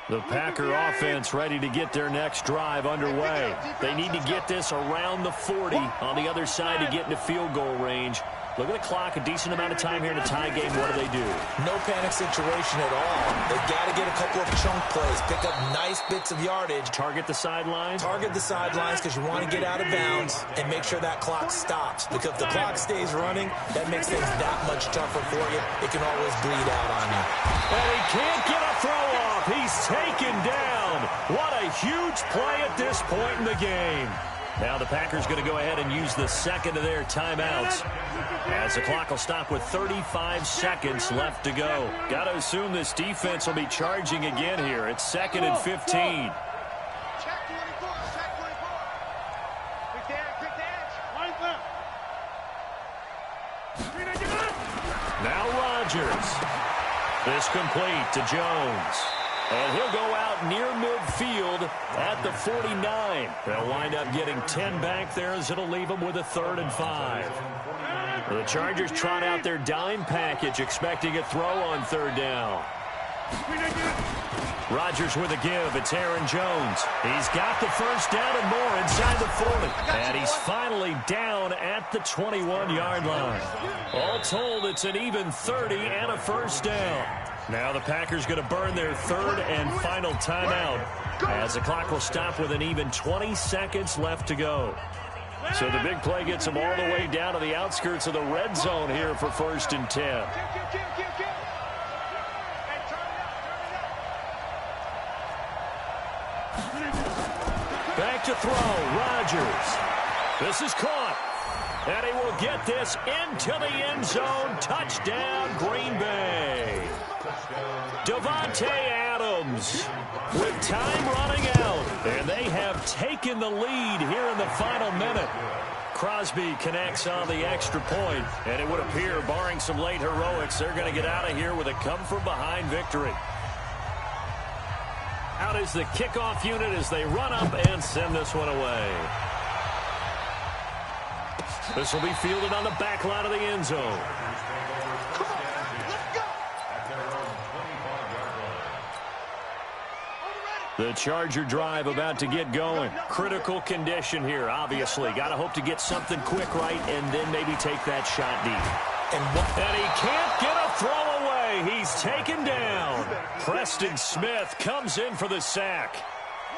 The Packer offense ready to get their next drive underway. They need to get this around the 40 on the other side to get into field goal range. Look at the clock, a decent amount of time here in a tie game. What do? No panic situation at all. They've got to get a couple of chunk plays, pick up nice bits of yardage. Target the sidelines? Target the sidelines because you want to get out of bounds and make sure that clock stops. Because if the clock stays running, that makes things that much tougher for you. It can always bleed out on you. And he can't get a throw off. He's taken down. What a huge play at this point in the game. Now the Packers going to go ahead and use the second of their timeouts as the clock will stop with 35 seconds left to go. Got to assume this defense will be charging again here. It's 2nd and 15. Check 24, check 24. Quick dash. Line up. Now Rodgers. This complete to Jones. And he'll go out near midfield at the 49. They'll wind up getting 10 back there as it'll leave them with a 3rd and 5. The Chargers trot out their dime package, expecting a throw on 3rd down. Rodgers with a give. It's Aaron Jones. He's got the first down and more inside the 40. And he's finally down at the 21-yard line. All told, it's an even 30 and a first down. Now the Packers going to burn their 3rd and final timeout as the clock will stop with an even 20 seconds left to go. So the big play gets them all the way down to the outskirts of the red zone here for 1st and 10. Back to throw, Rodgers. This is caught. And he will get this into the end zone. Touchdown, Green Bay. Davante Adams with time running out. And they have taken the lead here in the final minute. Crosby connects on the extra point. And it would appear, barring some late heroics, they're going to get out of here with a come-from-behind victory. Out is the kickoff unit as they run up and send this one away. This will be fielded on the back line of the end zone. The Charger drive about to get going. Critical condition here, obviously. Got to hope to get something quick right and then maybe take that shot deep. And he can't get a throw away. He's taken down. Preston Smith comes in for the sack.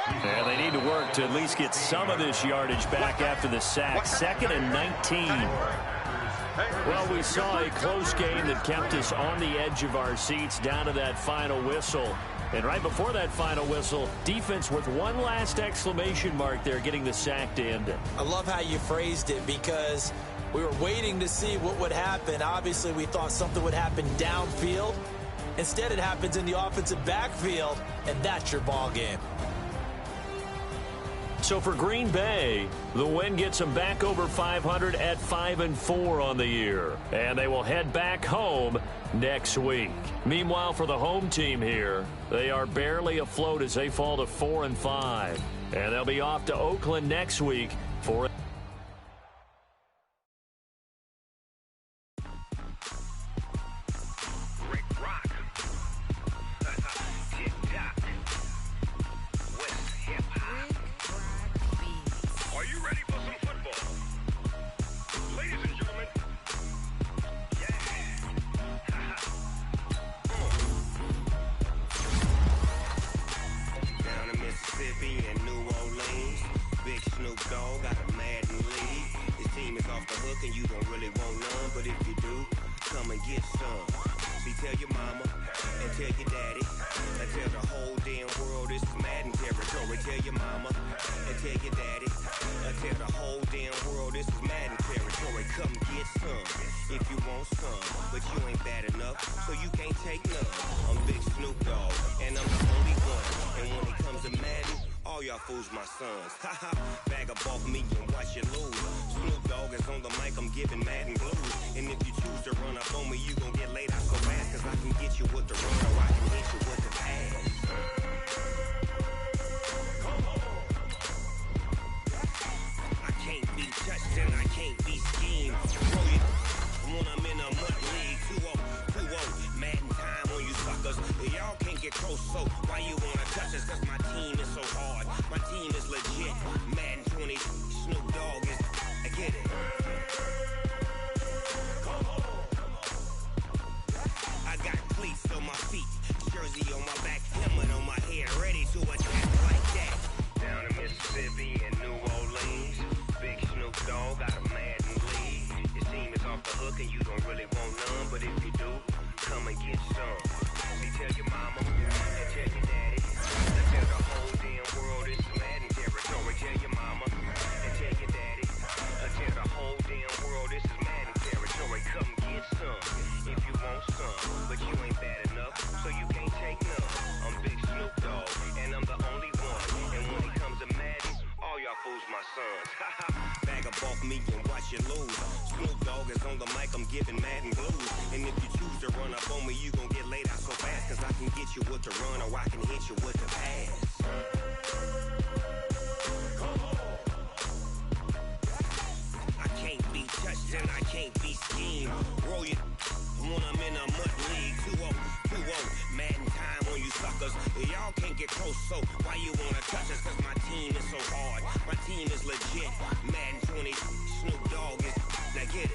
And they need to work to at least get some of this yardage back after the sack. 2nd and 19. Well, we saw a close game that kept us on the edge of our seats down to that final whistle. And right before that final whistle, defense with one last exclamation mark there, getting the sack to end it. I love how you phrased it because we were waiting to see what would happen. Obviously, we thought something would happen downfield. Instead, it happens in the offensive backfield, and that's your ball game. So for Green Bay, the win gets them back over 500 at 5-4 on the year. And they will head back home next week. Meanwhile, for the home team here, they are barely afloat as they fall to 4-5. And they'll be off to Oakland next week for in New Orleans. Big Snoop Dogg got a man come and get some. See, tell your mama and tell your daddy and tell the whole damn world this is Madden territory. Tell your mama and tell your daddy and tell the whole damn world this is Madden territory. Come get some if you want some, but you ain't bad enough, so you can't take none. I'm Big Snoop Dogg, and I'm the only one. And when it comes to Madden, all y'all fools my sons. Haha, bag up off me and watch you lose. Snoop Dogg is on the mic, I'm giving Madden blues. And if you choose to run up on me, you gon' get laid out so fast, cause I can get you with the run or I can hit you with the pass. I can't be touched and I can't be schemed. Bro, you when I'm in a mud league, 2-0, Madden time on you suckers. Y'all can't get close, so why you wanna touch us? Cause my team is so hard, my team is legit. Madden 20, Snoop Dogg is, I get it. I got cleats on my feet, jersey on my back, helmet on my head, ready to attack like that. Down in Mississippi and New Orleans, Big Snoop Dogg got a Madden league. Your team is off the hook and you don't really want none, but if you do, come and get some. See, tell your mama and tell your daddy and tell the whole damn world it's Madden territory. Tell your mama and tell your daddy and tell the whole damn world this is Madden territory. Come get some if you want some, but you ain't bad enough, so you can't take none. I'm Big Snoop Dogg, and I'm the only one. And when it comes to Madden, all y'all fools my sons. Bag up off me and watch you lose. Snoop Dogg is on the mic, I'm giving Madden blues. And if you choose to run up on me, you gon' get laid out so fast, cause I can get you with the run or I can hit you with the pass. I can't be touched and I can't be schemed. Roll you when I'm in a mud league. 2-0, Madden time on you suckers. Y'all can't get close, so why you wanna touch us? Cause my team is so hard, my team is legit. Madden 20, Snoop Dogg is, now get it.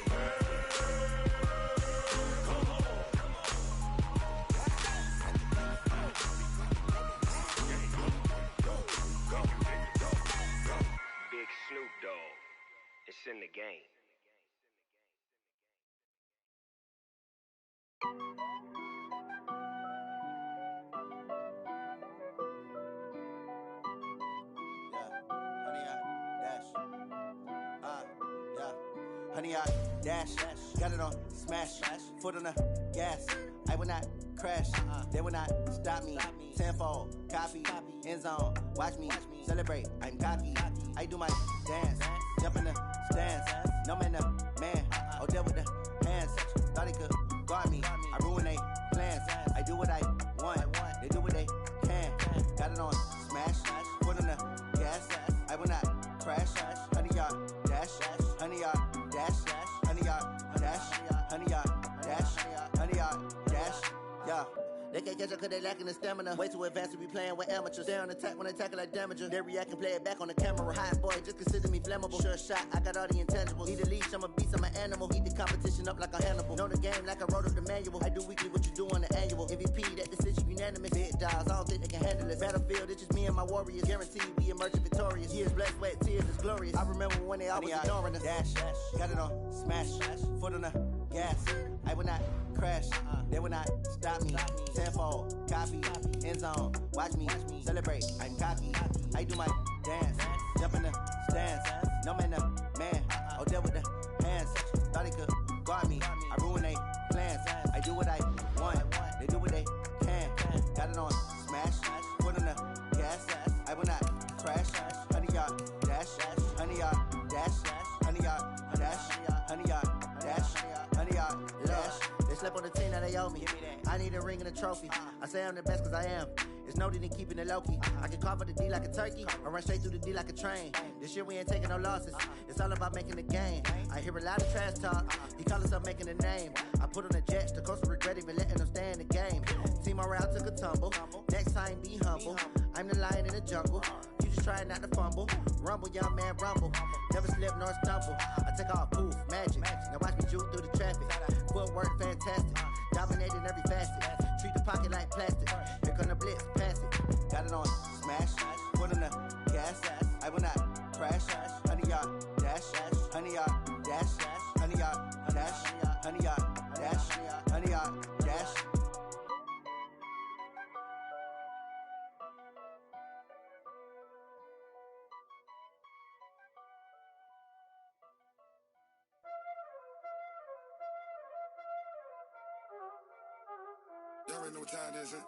Big Snoop Dogg, it's in the game. Honey, I dash, got it on smash, foot on the gas. I will not crash, they will not stop me. Tenfold, copy, end zone, watch me celebrate. I'm cocky, I do my dance, jump in the stands. No man, the man, oh, deal with the hands. Thought he could guard me, I ruin they plans. I do what I want, they do what they can. Got it on smash, foot on the gas. I will not crash, honey, y'all dash, honey, y'all dash, honey, y'all dash, honey, y'all dash, honey, y'all dash, yeah. They can't catch up cause they lacking the stamina. Way too advanced to be playing with amateurs. Stay on attack when they tackle like damager. They react and play it back on the camera. Hot boy, just consider me flammable. Sure shot, I got all the intangibles. Need a leash, I'm a beast, I'm an animal. Eat the competition up like a Hannibal. Know the game like I wrote up the manual. I do weekly what you do on the annual. MVP, that decision unanimous. Big dogs, I don't think they can handle it. Battlefield, it's just me and my warriors. Guaranteed we emerging victorious. Years, blood, sweat, tears, it's glorious. I remember when they always ignoring us. Dash, got it on smash, foot on the gas. I will not crash, they will not stop me. Tenfold, copy, end zone, watch me celebrate. I'm cocky, I do my dance, jump in the stands. No man, the man, oh, deal with the hands. Thought he could guard me, I ruin they plans. I do what I want, they do what they can. Got it on smash, foot on the gas. I will not crash, honey, y'all dash, honey, y'all dash, honey, y'all dash, honey, y'all dash, honey, y'all dash. They slept on the team, now they owe me. I need a ring and a trophy. I say I'm the best cause I am. It's no need in keeping it low-key. I can carve up the D like a turkey, or run straight through the D like a train. This year we ain't taking no losses. It's all about making the game. I hear a lot of trash talk. He call himself making a name. I put on the Jets, the coach will regret even letting them stay in the game. Team around took a tumble. Next time be humble. I'm the lion in the jungle. You just try not to fumble. Rumble, young man, rumble. Never slip nor stumble. I take off, poof, magic. Now watch me juke through the traffic. Footwork fantastic. Dominating every facet. Treat the pocket like plastic. Here come the blitz, pass it. Got it on smash, foot on the gas. I will not crash. Honey, y'all dash, honey, y'all dash, honey, y'all dash, honey, y'all dash. Y'all already know what time it is, huh?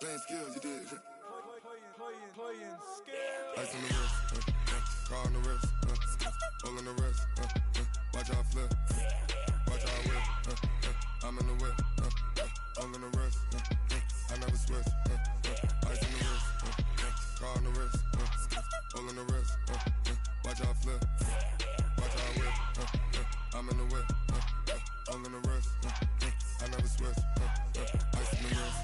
Playing skills, you did, huh? Playing skills. Ice on the wrist, car on the wrist, hole on the wrist, watch how I flip, watch how I whip, I'm in the whip, hole on the wrist, I never switch, ice on the wrist, car on the wrist, hole on the wrist, watch how I flip, watch how I whip, I'm in the whip, hole on the wrist, I never switch, ice on the wrist,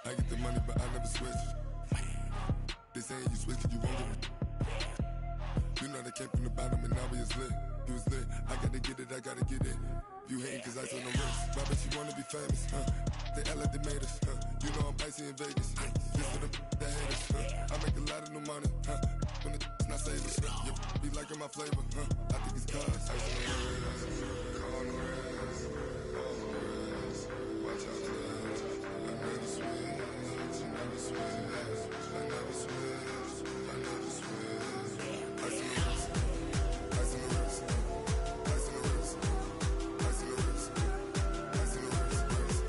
I get the money but I never switch. They saying you switch cause you won't get it. You know they came from the bottom and now we is lit. You was lit, I gotta get it, I gotta get it. You hating cause ice on the wrist. But I bet you wanna be famous, They act like they made us, You know I'm icy in Vegas, This for the that hate us, I make a lot of new money, When the not savers, You be liking my flavor, I think it's cause ice on the wrist, car on the wrist, all on the wrist. Watch out for this, I never switch, I never switch. I never switch, I never switch. Ice in the wrist, ice in the wrist, ice in the wrist, ice in the wrist, ice in the wrist,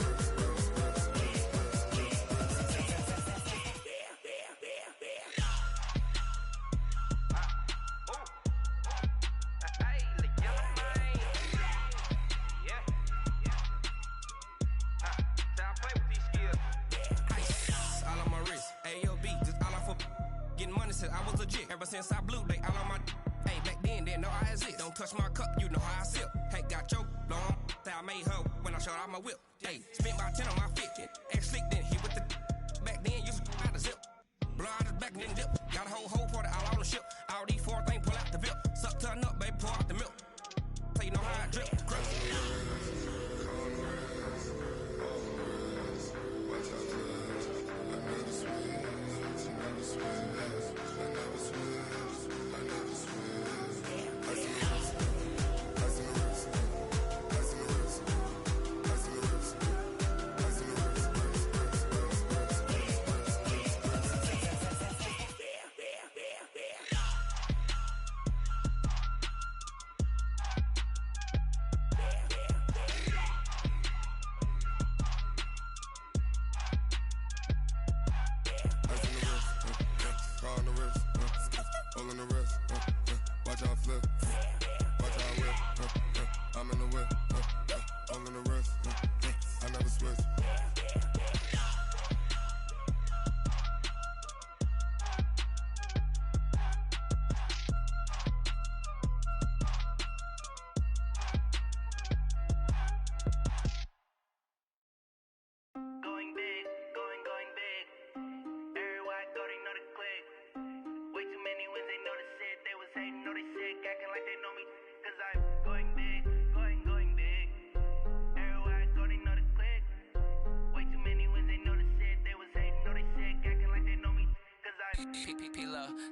I was legit. Ever since I blew, they all on my. Hey, back then, didn't know I exist. Don't touch my cup, you know how I sip. Hey, got your long. I made her when I showed out my whip. Hey, spent about 10 on my fit. X slick, then hit with the. Back then, used to out the zip. Blow out his back, then dip. Got a whole party all on the ship. All these four things, pull out the VIP. Suck to a nut, baby, pour out the milk. So you know how I drip.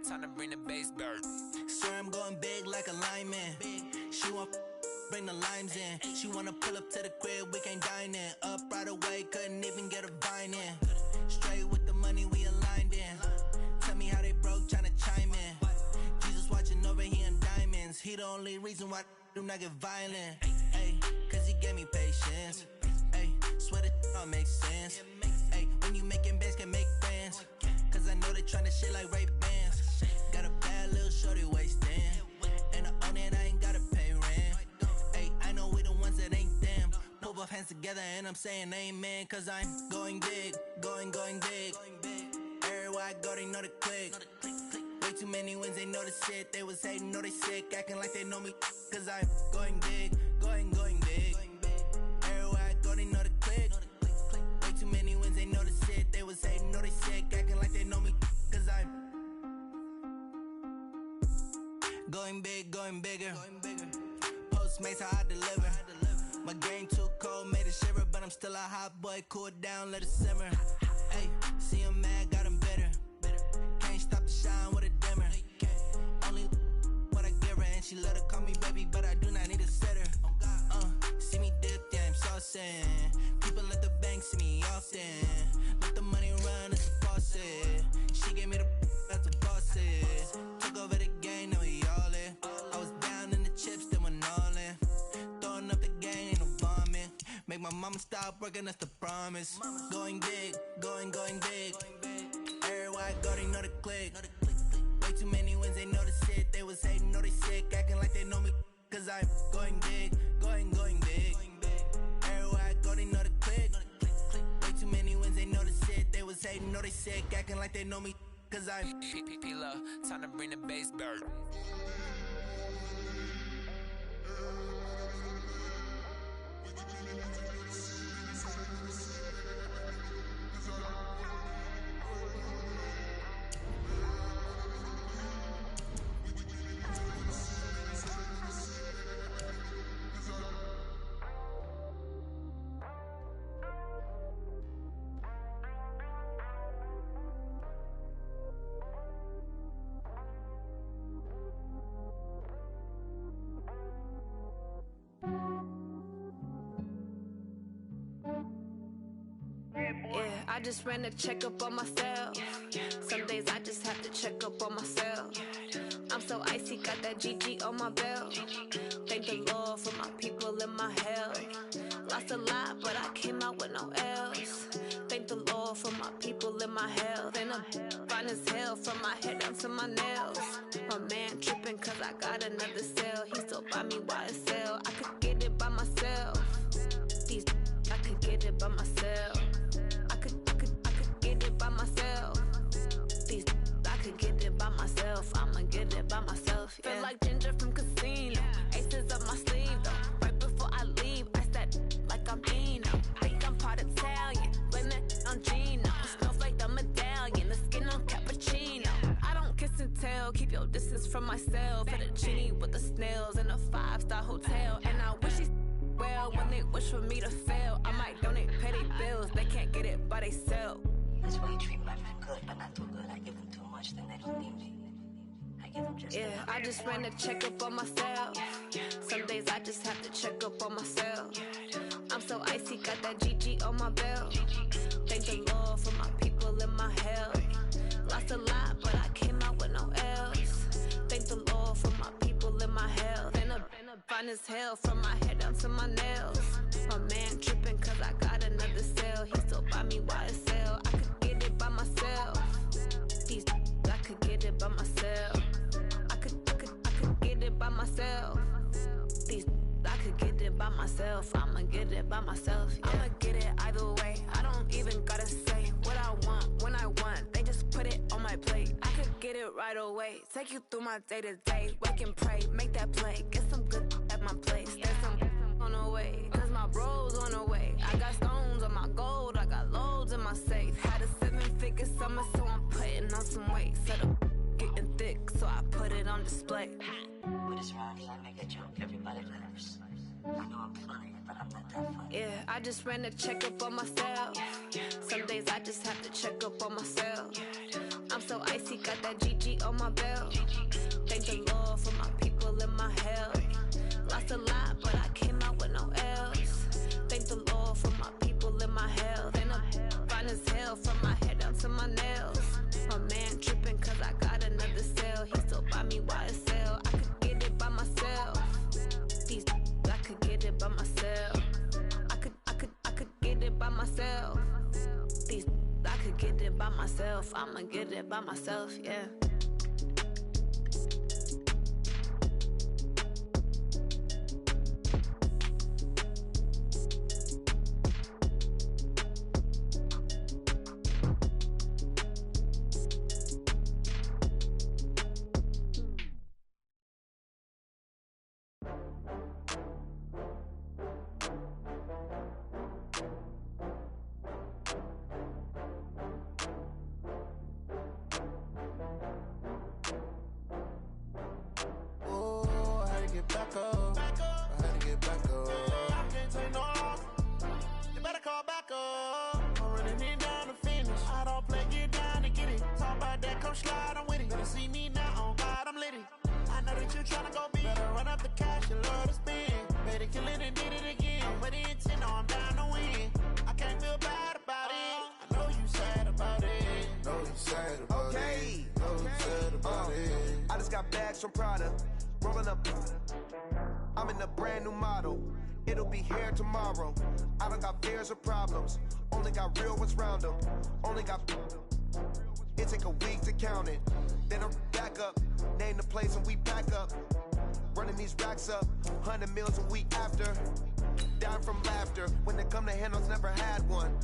Time to bring the bass bird. Swear I'm going big like a lineman. She want bring the limes in. She wanna pull up to the crib, we can't dine in. Up right away, couldn't even get a vine in. Straight with the money we aligned in. Tell me how they broke, tryna chime in. Jesus watching over here in diamonds. He the only reason why I do not get violent. Ay, cause he gave me patience. Ay, swear that don't make sense. Ay, when you making bands, can make friends. Cause I know they tryna shit like Ray-Bans. Got a bad little shorty wasting. And I own it, I ain't gotta pay rent. Ay, I know we the ones that ain't them. Pull both hands together and I'm saying amen. Cause I'm going big, going big. Everywhere I go, they know the click. Way too many wins, they know the shit. They was hating, know they sick, acting like they know me. Cause I'm going big, going big. Everywhere I go, they know the click. Way too many wins, they know the shit. They was hating, know they sick, acting like they know me. Cause I'm going big, going bigger. Postmates, how I deliver. My game too cold, made it shiver. But I'm still a hot boy, cool it down, let it simmer. Hey, see him mad, got him bitter. Can't stop the shine with a dimmer. Only what I give her, and she let her call me baby, but I do not need a sitter. See me dip, yeah, I'm saucing. People at the bank see me often. Let the money run, it's a faucet. She gave me the that's a faucet. Took over the game, now we all in. I was down in the chips, then went all in. Throwing up the game, ain't no bombing. Make my mama stop working, that's the promise. Going big, going big. Everywhere I go, they know the click. Way too many wins, they know the shit. They was hating, know they sick, acting like they know me. Cause I'm going big, going big. Everywhere I go, they know the click. Way too many wins, they know the shit. They was hating, know they sick, acting like they know me. Cause I'm P-P-P-Love, time to bring the bass bird. I just ran a checkup on myself. Some days I just have to check up on myself. I'm so icy, got that GG on my belt. Thank the Lord for my people in my health. Lost a lot, but I came out with no else. Thank the Lord for my people in my health. And I'm fine as hell from my head down to my nails. My man tripping cause I got another cell. He still buy me YSL. I could get it by myself. These I could get it by myself. I could get it by myself. These I could get it by myself. I'ma get it by myself. Yeah. Feel like Ginger from Casino. Aces up my sleeve though. Right before I leave, I said like I'm Dino. Think I'm part Italian. Blame it on Gino. Snowflake the medallion. The skin on cappuccino. I don't kiss and tell. Keep your distance from myself. Fettuccine with the snails in a 5-star hotel. And I wish he's well when they wish for me to fail. I might donate petty bills. They can't get it by themselves. That's why you treat my friend good, but not too good. I give them too much, then they don't need me. I give them just enough. I just ran a checkup on myself. Some days I just have to check up on myself. I'm so icy, got that GG on my belt. Thank the Lord for my people in my health. Lost a lot, but I came out with no else. Thank the Lord for my people in my health. And I'm fine as hell from my head down to my nails. My man tripping cause I got another cell. He still buy me YSL. I could get it by myself. These I could get it by myself. I could get it by myself. These I could get it by myself. I'ma get it by myself. Yeah. I'ma get it either way. I don't even gotta say what I want when I want. They just put it on my plate. I could get it right away. Take you through my day to day. Wake and pray, make that play. Get some good at my place. There's some on the way. Cause my bros on the way. I got stones on my gold. I got loads in my safe. Had a 7-figure summer, so I'm putting on some weight. Set up getting thick, so I put it on display. With this rhyme, I make a joke. Everybody laughs. I know I'm funny, but I'm not that funny. Yeah, I just ran a checkup on myself. Some days I just have to check up on myself. I'm so icy, got that GG on my belt. Thank the Lord for my people in my health. Lost a lot, but I came out with no else. Thank the Lord for my people in my health. And I'm fine as hell from my head down to my nails. My man tripping cause I got another cell. He still buy me YSL. I could get it by myself. These I could get it by myself. I could get it by myself. These I could get it by myself. I'ma get it by myself, yeah. From Prada, rolling up. I'm in a brand new model. It'll be here tomorrow. I done got fears or problems. Only got real ones round them. Only got... It take a week to count it. Then I'm back up. Name the place and we pack up. Running these racks up. 100 meals a week after. Dying from laughter. When they come to handles, never had one.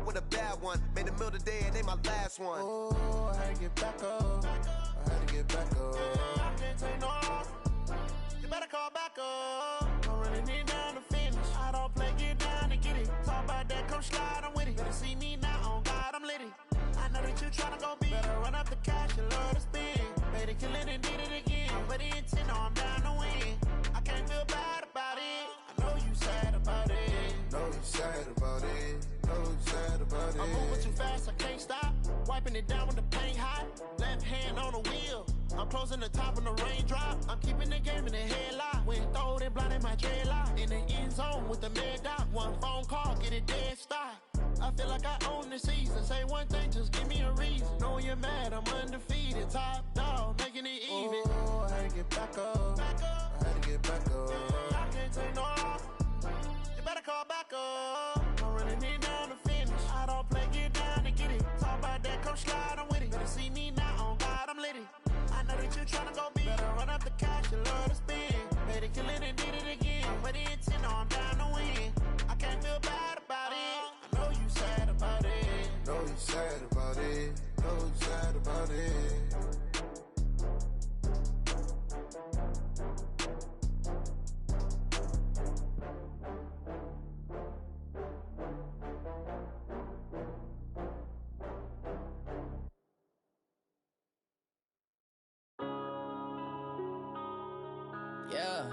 With a bad one. Made a meal today and they my last one. Oh, I had to get back up. I had to get back up. I can't take no off. You better call back up. I'm running it down to finish. I don't play, get down to get it. Talk about that, come slide, I'm with it. Better see me now, on God, I'm litty. I know that you tryna go big. Better run up the cash and love to spend. Made it, kill it, and did it again. But the intent, no, I'm down to win. I can't feel bad about it. I know you sad about it. Know you sad about it. Know you sad about it. I'm moving too fast, I can't stop. Wiping it down with the paint hot. Left hand on the wheel. I'm closing the top when the raindrop. I'm keeping the game in the headlock. When throwed and blinded my dreadlock. In the end zone with the mad dot. One phone call, get it dead stop. I feel like I own the season. Say one thing, just give me a reason. Knowing you're mad, I'm undefeated. Top dog, making it even. Oh, I had to get back up. I had to get back up. I can't take no off. You better call back up. I'm running it down to finish. I don't play, get down to get it. Talk about that, come slide, I'm with it. Better see me now, on God, I'm litty. I know that you tryna go big. Better run up the cash and love to spend. Made it, kill it, and did it again. But the intent, no, I'm down to win. I can't feel bad about it. I know you sad about it. Know you sad about it. Know you sad about it. Yeah.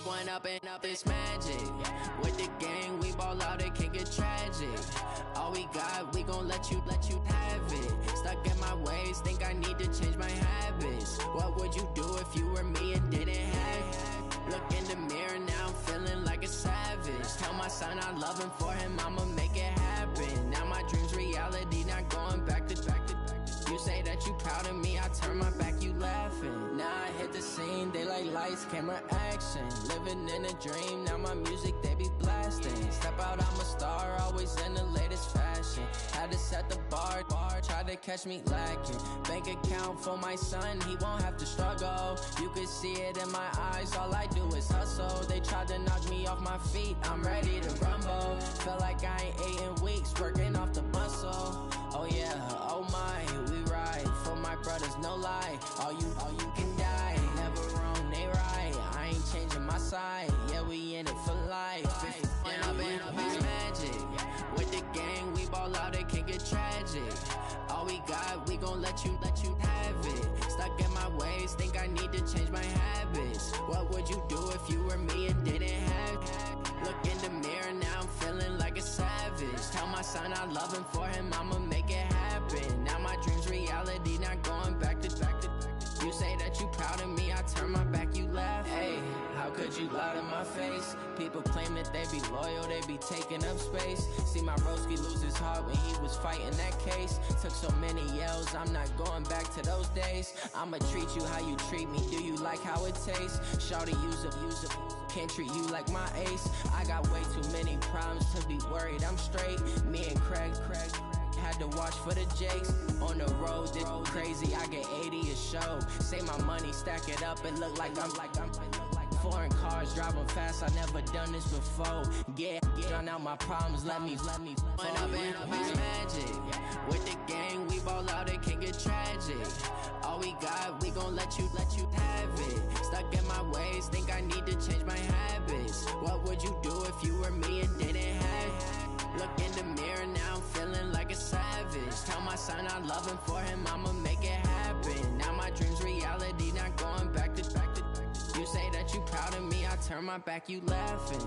One up and up, it's magic. With the gang, we ball out, it can get tragic. All we got, we gon' let you have it. Stuck in my ways, think I need to change my habits. What would you do if you were me and didn't have it? Look in the mirror, now I'm feeling like a savage. Tell my son I love him, for him I'ma make it happen. Now my dream's reality, not going back to. You say that you proud of me, I turn my back, you laughing. Now I hit the scene, they like lights, camera, action. Living in a dream, now my music, they be blasting. Step out, I'm a star, always in the latest fashion. Had to set the bar, try to catch me lacking. Bank account for my son, he won't have to struggle. You can see it in my eyes, all I do is hustle. They tried to knock me off my feet, I'm ready to rumble. Feel like I ain't ate in weeks, working off the muscle. Oh yeah, oh my, we ride for my brothers, no lie. All you can die, never wrong, they right. I ain't changing my side, yeah, we in it for life. If up and up is magic. With the gang, we ball out, it can get tragic. All we got, we gon' let you have it. Stuck in my ways, think I need to change my habits. What would you do if you were me and didn't have it? Look in the mirror, now I'm feeling like a savage. Tell my son I love him, for him I'ma make it happen. Now my dream's reality, not going back to. You say that you proud of me, I turn my back, you laugh. Hey, how could you lie to my face? People claim that they be loyal, they be taking up space. See my broski lose his heart when he was fighting that case. Took so many yells, I'm not going back to those days. I'ma treat you how you treat me, do you like how it tastes? Shawty, use up, can't treat you like my ace. I got way too many problems to be worried, I'm straight. Me and Craig had to watch for the Jakes. On the road, this crazy, I get 80 a show. Say my money, stack it up, and look like I'm foreign cars, driving fast, I never done this before. Get drown out my problems, let me One up and up is magic. With the gang, we ball out, it can get tragic. All we got, we gon' let you have it. Stuck in my ways, think I need to change my habits. What would you do if you were me and didn't have it? Look in the mirror, now I'm feeling like a savage. Tell my son I love him, for him I'ma make it happen. Now my dream's reality, not going back to. You say that you proud of me, I turn my back, you laughing.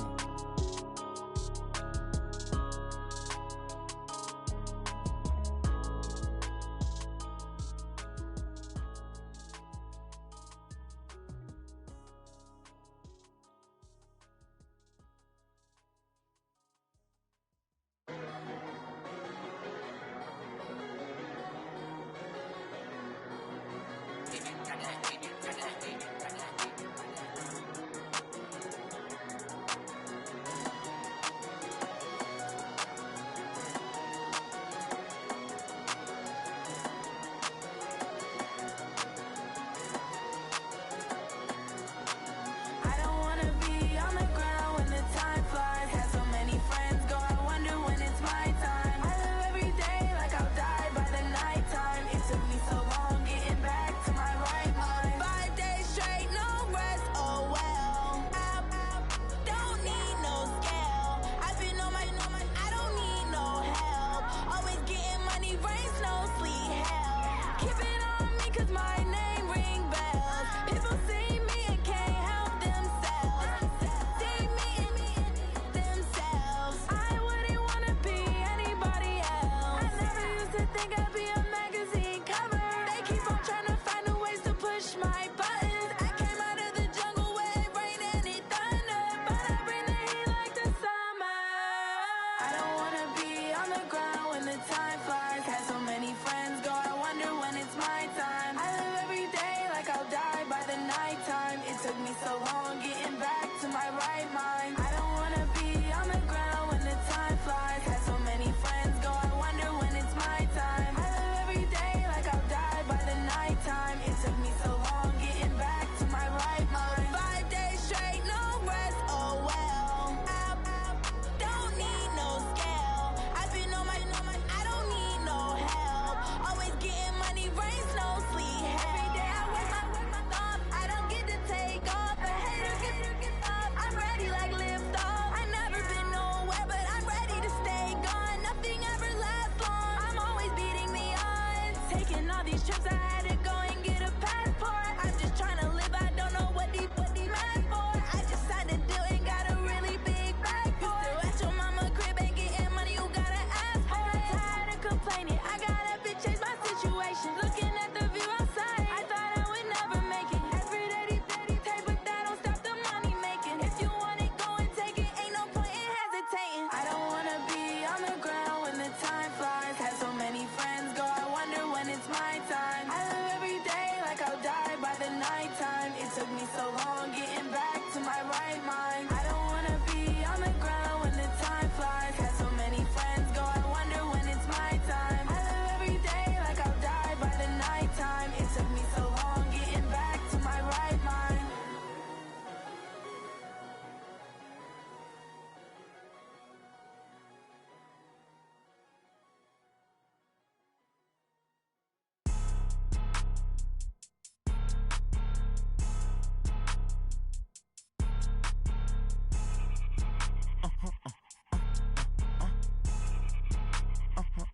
Taking all these trips, I had to go and get a passport. I'm just trying to live, I don't know what these mad for. I just signed a deal and got a really big bag for it. Still at your mama crib ain't getting money, you gotta ask for it. I'm tired of complaining, I gotta change my situation. Looking at the view outside, I thought I would never make it. Every day they take, but that don't stop the money making. If you want it, go and take it, ain't no point in hesitating. I don't wanna be on the ground when the time flies. Had so many friends go, I wonder when it's my time. I live every day like I'll die by the nighttime. It took me so long getting back to my right mind. I don't wanna be on the ground when the time flies. Had so many friends go, I wonder when it's my time. I live every day like I'll die by the nighttime. It took me so long getting back to my right mind.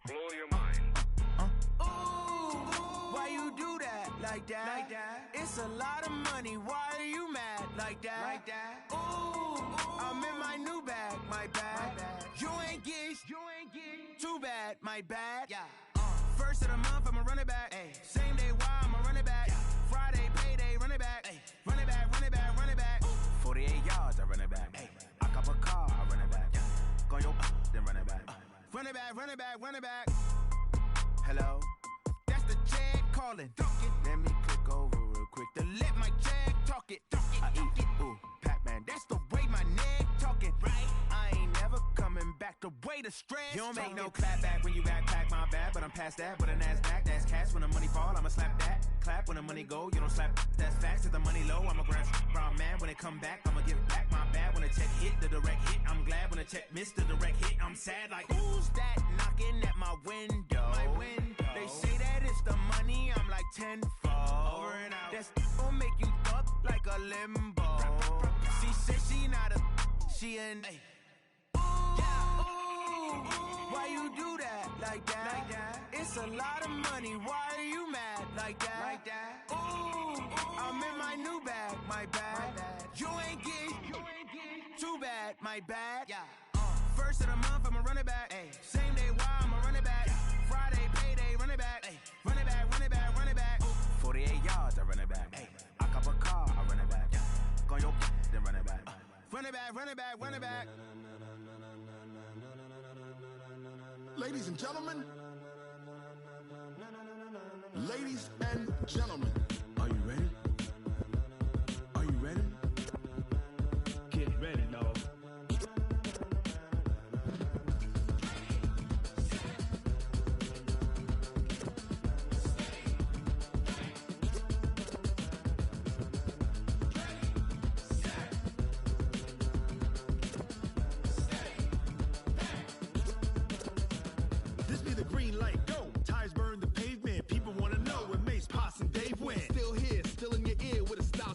Blow your mind. Why you do that like that? It's a lot of money. Why are you mad like that? Ooh, I'm in my new bag, my bad. You ain't get too bad, my bad. First of the month, I'ma run it back. Same day, why I'ma run it back. Friday, payday, run it back. Run it back, run it back, run it back. 48 yards, I run it back. I cop a car, I run it back. Go your then run it back. Run it back, run it back, run it back. Hello? That's the jag calling. Let me click over real quick to let my jag talk it. I eat it, ooh, Pac-Man. That's the way my neck talking. Right? I ain't never coming back the way the stress. You don't make no clap back when you backpack, my bad. But I'm past that with a NASDAQ. That's cash when the money fall, I'ma slap that. Clap when the money go, you don't slap. That's facts. If the money low, I'ma grab brown man. When it come back, I'ma give back my bad. When the check hit, the direct hit. I'm glad when the check missed the direct hit. I'm sad like, who's that knocking at my window? My window. They say that it's the money, I'm like tenfold. Over and out. That's gon' make you up like a limbo. She said she not a, she an. Why you do that like that? It's a lot of money. Why are you mad like that? Ooh, I'm in my new bag, my bad. You ain't get too bad, my bad. First of the month, I'ma run it back. Same day, why I'ma run it back. Friday, payday, run it back. Run it back, run it back, run it back. 48 yards, I run it back. I cop a car, I run it back. Go your then run it back. Run it back, run it back, run it back. Ladies and gentlemen, ladies and gentlemen, are you ready? Are you ready? Get ready, dog.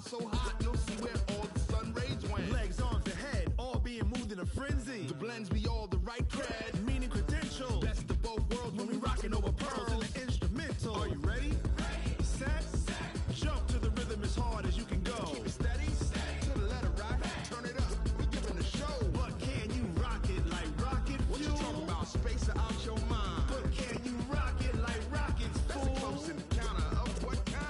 So hot, you'll see where all the sun rays went. Legs, arms, and head, all being moved in a frenzy. The blends be all the right cred, meaning credentials. Best of both worlds when we rockin' over pearls in the instrumental. Are you ready? Set, jump to the rhythm as hard as you can go. Keep it steady, to the letter rock, turn it up, we giving a show. But can you rock it like rocket fuel? What you talking about, space out your mind? But can you rock it like rockets, fool? That's a close encounter of what kind?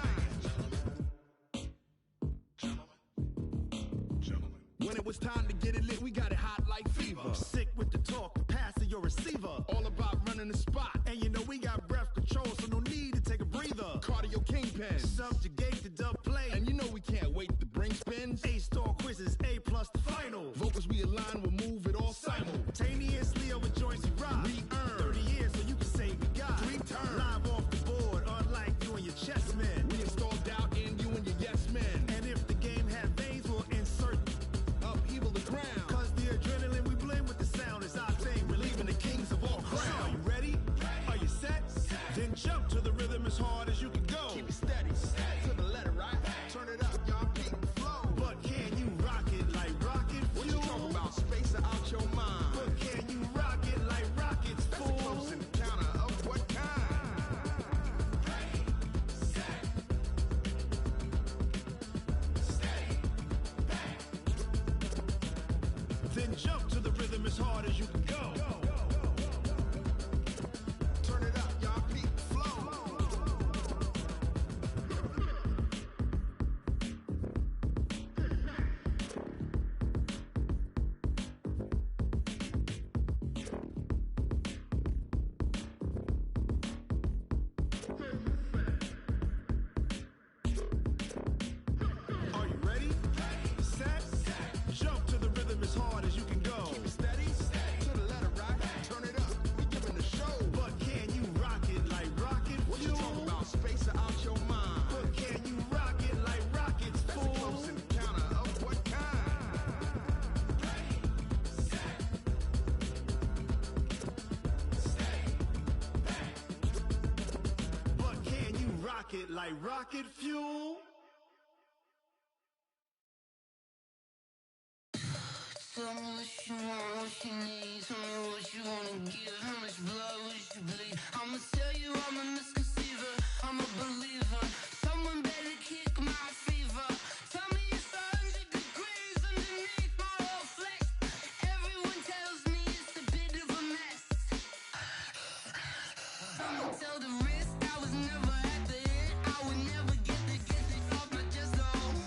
When it was time to get it lit, we got it hot like fever. Sick with the talk, pass to your receiver. All about running the spot. And you know we got breath control, so no need to take a breather. Cardio kingpin, subjugate the dub play. And you know we can't wait to bring spins. A-star quizzes, A+ the final. Vocals we align, we'll move it all simultaneously over joints we rock. We earn 30 years, so you can say we got 3 turns. Live off the board, unlike you and your chess men. We install doubt in you and your yes men. And if the game had veins, we'll insert upheaval the ground. Cause the adrenaline we blend with the sound is our thing, relieving the kings of all crowns. So are you ready? Are you set? Then jump to the rhythm as hard as you can go. Keep it steady, to the letter right. Turn it up, y'all, keep the flow. But can you rock it like rocket fuel? What you talking about, space out your mind? But can you rock it like rockets, fool? That's a close encounter of what kind? Jump to the rhythm as hard as you can go. Turn it up, y'all. Peak flow. Are you ready? Set. Jump to the rhythm as hard as you can go. Keep it steady. To the letter, right? Turn it up. We giving the show. But can you rock it like rocket? What you talking about? Space out your mind. But can you rock it like rockets? That's a close encounter of what kind? Ready, set, stay back. But can you rock it like rocket fuel? Tell me what you want, what you need. Tell me what you wanna give. How much blood would you bleed? I'ma tell you I'm a misconceiver. I'm a believer. Someone better kick my fever. Tell me it's 100 degrees underneath my whole flesh. Everyone tells me it's a bit of a mess. I'ma tell the risk I was never at the end. I would never get it off my chest though.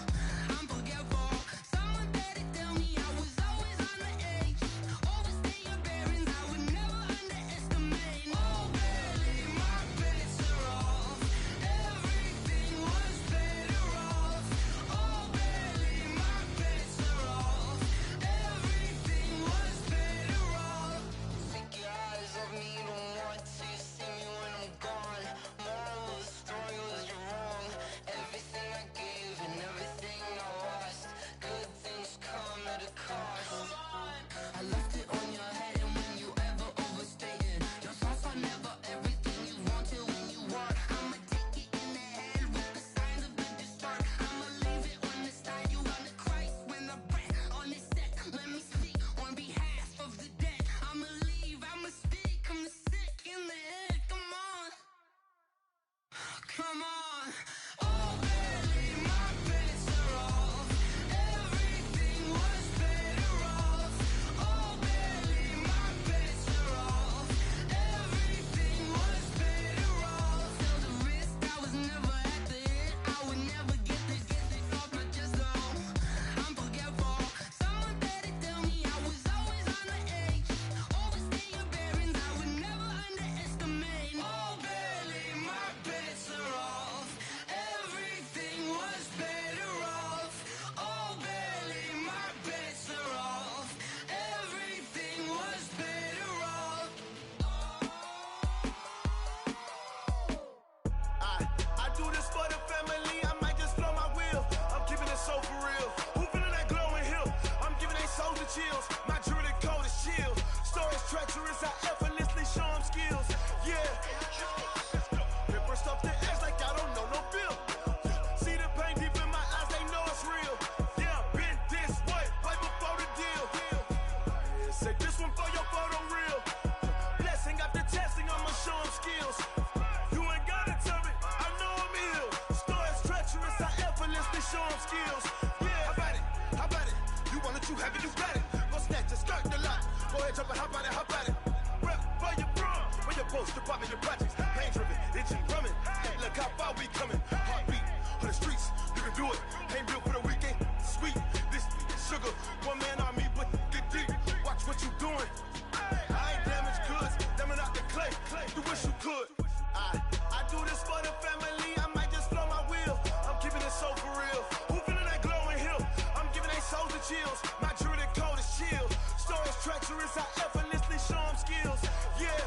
I'm forgetful. Someone better tell me I was always on the edge. Overstay your bearings, I would never underestimate. Oh, barely, my bets are off. Everything was better off. Oh, barely, my bets are off. Everything was better off. Take your eyes off me, don't want to see me when I'm gone. Moral of the story was you're wrong. Everything I gave and everything I lost. Good things come at a cost. I left it on your head, and when you ever overstay it, your thoughts are never everything you wanted when you want. I'ma take it in the head with the signs of the distort. I'ma leave it on the side. You on the Christ when the breath on this set. Let me speak on behalf of the dead. I'ma leave, I'ma speak. I'm sick in the head. Come on, come on. Oh, barely, my bets are off. Everything was better off. Oh, barely, my bets are off. Everything was better off. Till the risk, I was never at the end. I would never get it off my chest though. I'm forgetful. Someone better tell me I was always on the edge. Overstay your bearings, I would never underestimate. Oh, barely, my bets are off. Everything was better off. Oh, barely, my bets are off. Everything was better off. I do this for the family, I might just blow my wheel. I'm keeping it so for real. Who feeling that glowing hill? I'm giving they souls the chills. My jewelry cold is chill. Stories treacherous, I effortlessly show them skills. Yeah. Paper stuff the edge like I don't know no bill. See the pain deep in my eyes, they know it's real. Yeah, been this way, right before the deal. Say this one for your photo reel. Blessing after testing, I'ma show them skills. You ain't gotta tell me, I know I'm ill. Stories treacherous, I effortlessly show them skills. Yeah, how about it? You want it, you have it, you got it. Go snatch a skirt the lot. Go ahead, jump it, how about it? Rep where you from? Where you post, department, your projects. Pain driven, itching, drumming. Hey, look how far we coming. Heartbeat on the streets, you can do it. Ain't built for the weekend, sweet. This sugar, one man army, but get deep. Watch what you doing. I ain't damaged goods, damn out the clay. You wish you could. I do this for the family, I might just blow my wheel. I'm keeping it so for real. Who feeling that glowing hill? I'm giving they souls the chills. My jewelry cold is chill. Stories treacherous, I effortlessly show them skills. Yeah.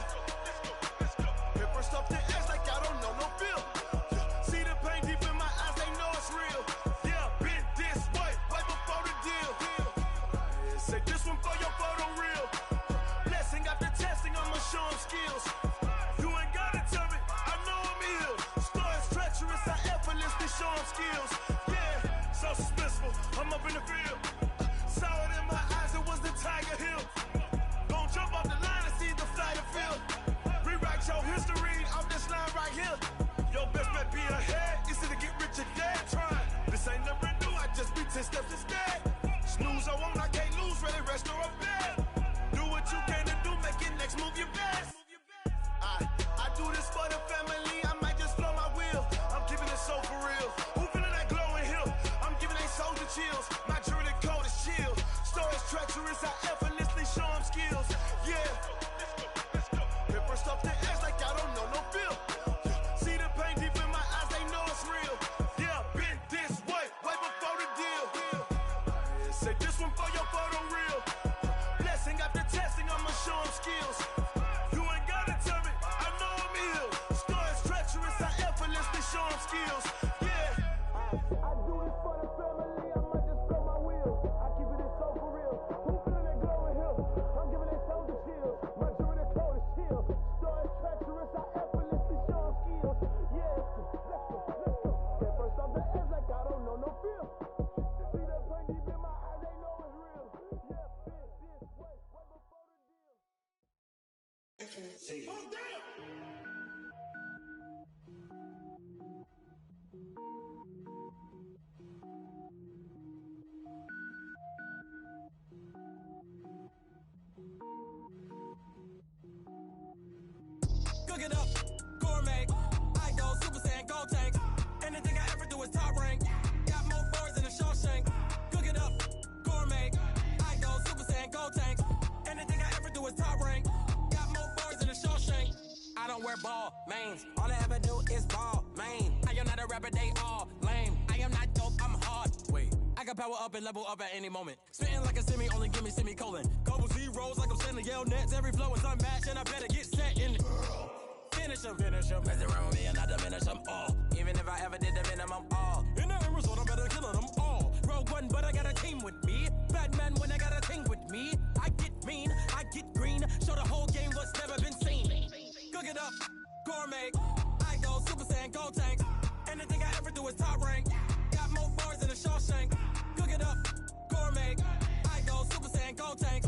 Paper stuff the edge like I don't know no bill. See the effortlessly show them skills. Yeah. I do this for the family, I might just spell my wheels. I keep it so for real. Who feeling that glowing hill? I'm giving they soldier chills. My jewelry the coldest chill. Story treacherous, I effortlessly show them skills. Yeah, let's go. At first off the edge like I don't know no feel. See that pain deep in my eyes, they know it's real. Yeah, this way, way before the deal. Oh, damn! Cook it up, gourmet. I go Super Saiyan, go tank. Anything I ever do is top rank. Got more bars than a Shawshank. Cook it up, gourmet. I go Super Saiyan, go tank. Anything I ever do is top rank. Got more bars than a Shawshank. I don't wear ball mains. All I ever do is ball main. I am not a rapper, they all lame. I am not dope, I'm hard. Wait, I can power up and level up at any moment. Spitting like a semi, only give me semicolon. Couple zeros like I'm sending Yale nets. Every flow is unmatched and I better get set in. Finish them. Mess around with me and I diminish them all. Even if I ever did the minimum, all. In the end result, I'm better killing them all. Rogue One, but I got a team with me. Batman when I got a team with me. I get mean, I get green. Show the whole game what's never been seen. Cook it up, gourmet. I go Super Saiyan, go tank. Anything I ever do is top rank. Got more bars than a Shawshank. Cook it up, gourmet. I go Super Saiyan, go tank.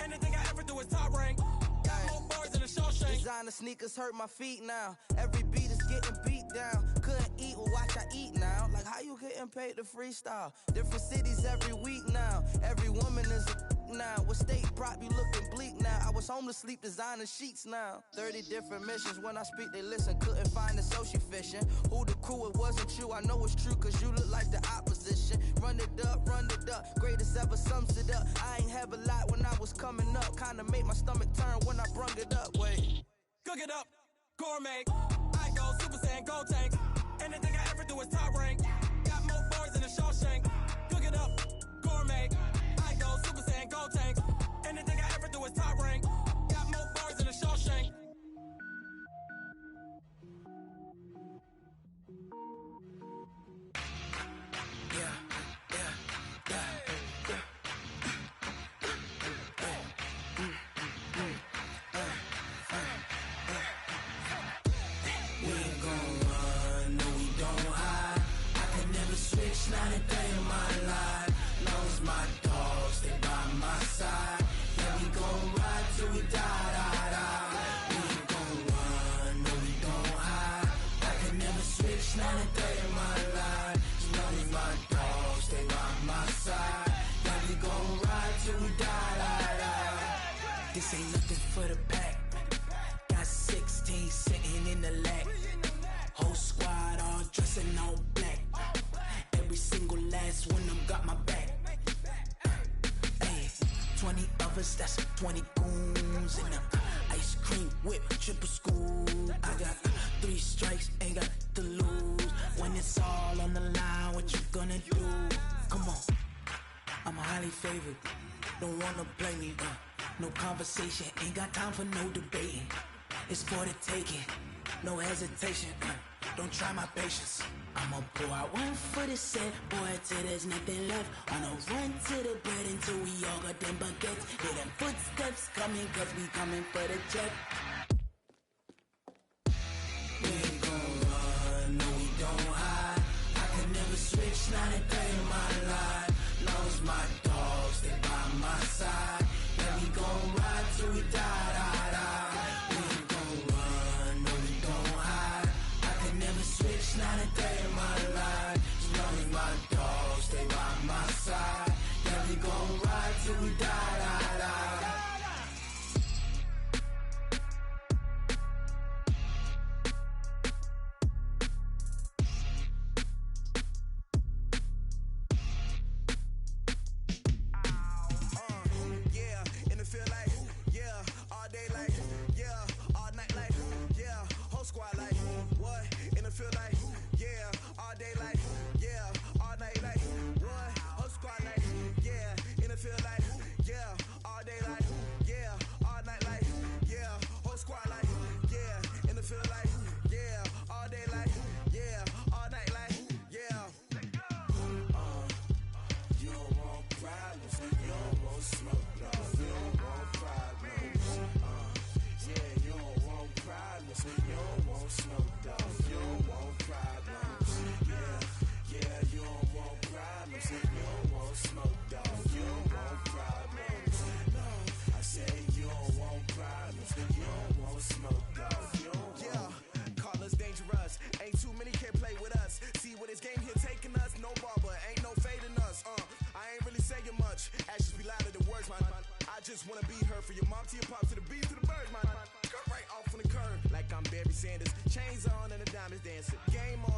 Anything I ever do is top rank. Got more bars than a Shawshank. Designer sneakers hurt my feet now. Every beat is getting beat down. Couldn't eat, well watch I eat now. Like how you getting paid to freestyle? Different cities every week now. Every woman is a now. What state prop you looking bleak now? I was home to sleep designing sheets now. 30 different missions. When I speak they listen. Couldn't find the social fishing. Who the crew, it wasn't you. I know it's true cause you look like the opposition. Run it up. Greatest ever sums it up. I ain't have a lot when I was coming up. Kinda made my stomach turn when I brung it up. Wait. Cook it up, gourmet. I go Super Saiyan, go tank. Anything I ever do is top rank. Got more bars than a Shawshank. Cook it up, gourmet. I go Super Saiyan, go tank. Anything I ever do is top rank. Got more bars than a Shawshank. Not a day in my life. Long as my dogs stay by my side. Yeah, we gon' ride till we die, die, die. We ain't gon' run, no we gon' hide. I can never switch, not a day in my life. As long as my dogs stay by my side. Yeah, we gon' ride till we die, die, die. This ain't nothing for the pack. Got 16 sitting in the lap. Whole squad all dressing all black. Every single last one of them got my back. Hey, 20 of us, that's 20 goons in the ice cream whip, triple scoop. I got 3 strikes, ain't got to lose. When it's all on the line, what you gonna do? Come on, I'm highly favored. Don't wanna play me, no conversation, ain't got time for no debating. It's for the taking, no hesitation. Don't try my patience. I'ma pour out one for the set, boy, till there's nothing left. On a run to the bread until we all got them baguettes. Hear them footsteps coming, cause we coming for the jet. We ain't gon' run, no we don't hide. I can never switch, not a day in my life. Long as my dogs stay by my side. Yeah, we gon' ride till we die, die, die. We ain't gon' run, no we don't hide. I can never switch, not a day in my life. As long as my dogs stay by my side. Yeah, we gon' ride till we die, die, die. Feel like, yeah, all day like, yeah, all night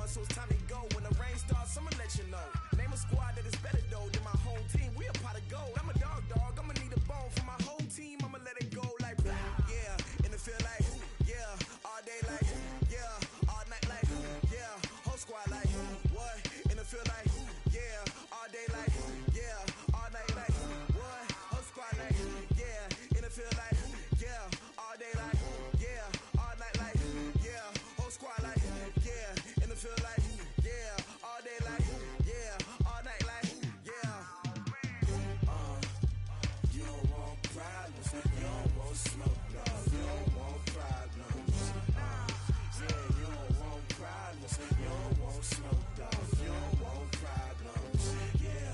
so it's time to go. When the rain starts, I'ma let you know. Name a squad that is better though than my whole team. We a pot of gold. I'm a dog, I'ma need a bone for my whole team. I'ma let it go like, yeah. In the field like, yeah. All day like, yeah. All night like, yeah. Whole squad like, what? In the field like, yeah. All day like, yeah. All night like, what? Whole squad like, yeah. In the field like, yeah. All day like, yeah. All night like, yeah. Whole squad like, yeah. In the field like, yeah. All day like, yeah. All night like, yeah. You don't want problems, you don't want smoke, no. You don't want problems. Yeah, you don't want problems, you don't want smoke, dog. You don't want problems. Yeah,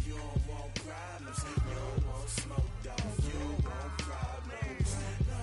you don't want problems, you don't want smoke, dog. You don't want problems. No,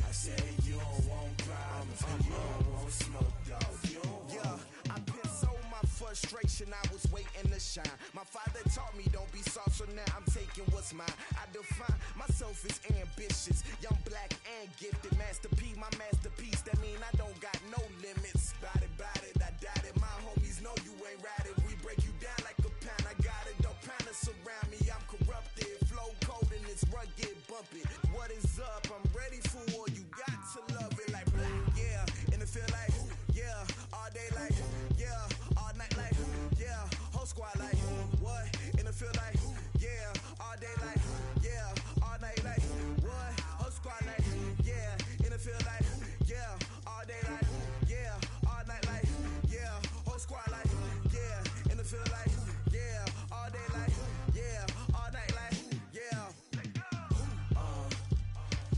I said you don't want problems, you don't want smoke, dog. You don't want. Yeah, I pissed so my frustration, I was waiting to shine. My father taught me don't be soft, so now I'm taking what's mine. I define myself as ambitious, young, black, and gifted. Master P, my masterpiece. That mean I don't got no limits. Bout it, I doubt it. My homies know you ain't ride it. We break you down like a pound. I got it, don't pound us around me. I'm corrupted, flow cold and it's rugged, bump it. What is up? I'm ready for war. You got to love it like black, yeah. In the field like, yeah. All day like, yeah. All night like, yeah. Whole squad like, what? In the field like, yeah. All day like, yeah. All night like, what? Whole squad like, yeah. In the field like, yeah. All day like, yeah. All night like, yeah. Whole squad like, yeah. In the field like, yeah. All day like, yeah. All night like, yeah.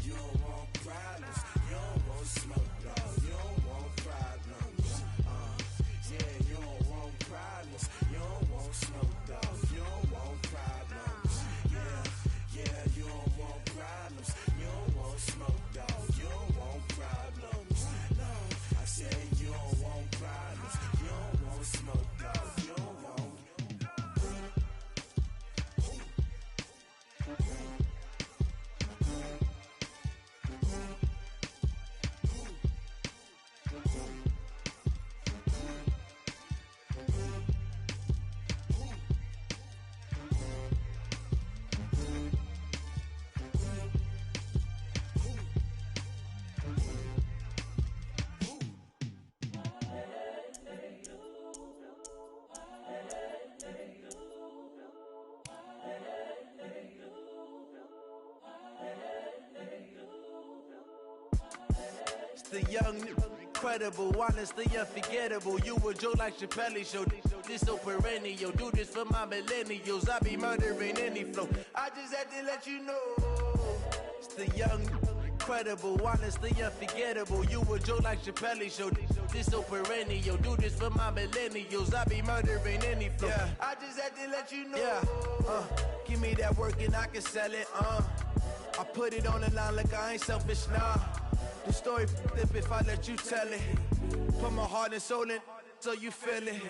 You don't want problems, you don't want smoke, dog. You don't want problems. Yeah, you don't want problems, you don't want smoke, dog. You don't want problems. Yeah, you don't want problems, you don't want smoke, dog. You don't want problems. No, I said you don't want problems, you don't want smoke, dog. You don't want. The young, incredible, honestly unforgettable. You a Joe like Chappelle show. This so perennial. Do this for my millennials. I be murdering any flow. I just had to let you know. It's the young, incredible, honestly unforgettable. You a Joe like Chappelle show. This so perennial. Do this for my millennials. I be murdering any flow. Yeah. I just had to let you know. Yeah. Give me that work and I can sell it. I put it on the line like I ain't selfish, nah. The story flip if I let you tell it. Put my heart and soul in so you feel it.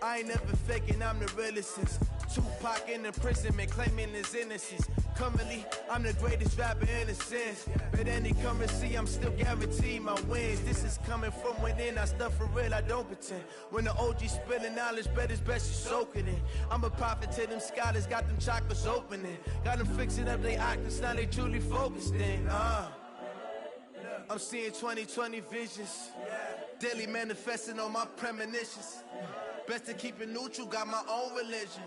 I ain't never faking, I'm the realest since Tupac in imprisonment, claiming his innocence. Currently, I'm the greatest rapper in a sense. But any currency, I'm still guaranteed my wins. This is coming from within, I stuff for real, I don't pretend. When the OG spilling knowledge, bet it's best you soak it in. I'm a prophet to them scholars, got them chakras opening. Got them fixing up they octaves, now they truly focused in. I'm seeing 2020 visions. Daily manifesting on my premonitions. Best to keep it neutral, got my own religion.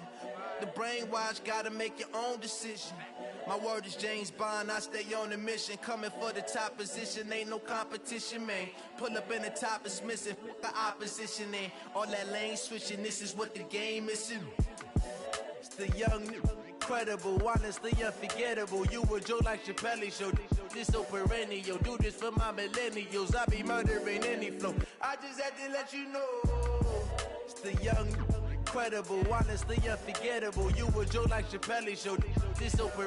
The brainwash, gotta make your own decision. My word is James Bond, I stay on the mission. Coming for the top position, ain't no competition, man. Pull up in the top, it's missing, the opposition in. All that lane switching, this is what the game is in. It's the young, incredible, honestly unforgettable. You a Joe like Chappelle show. This so perennial. Do this for my millennials. I be murdering any flow. I just had to let you know. It's the young, incredible, honestly unforgettable. You a Joe like Chappelle show. This so perennial.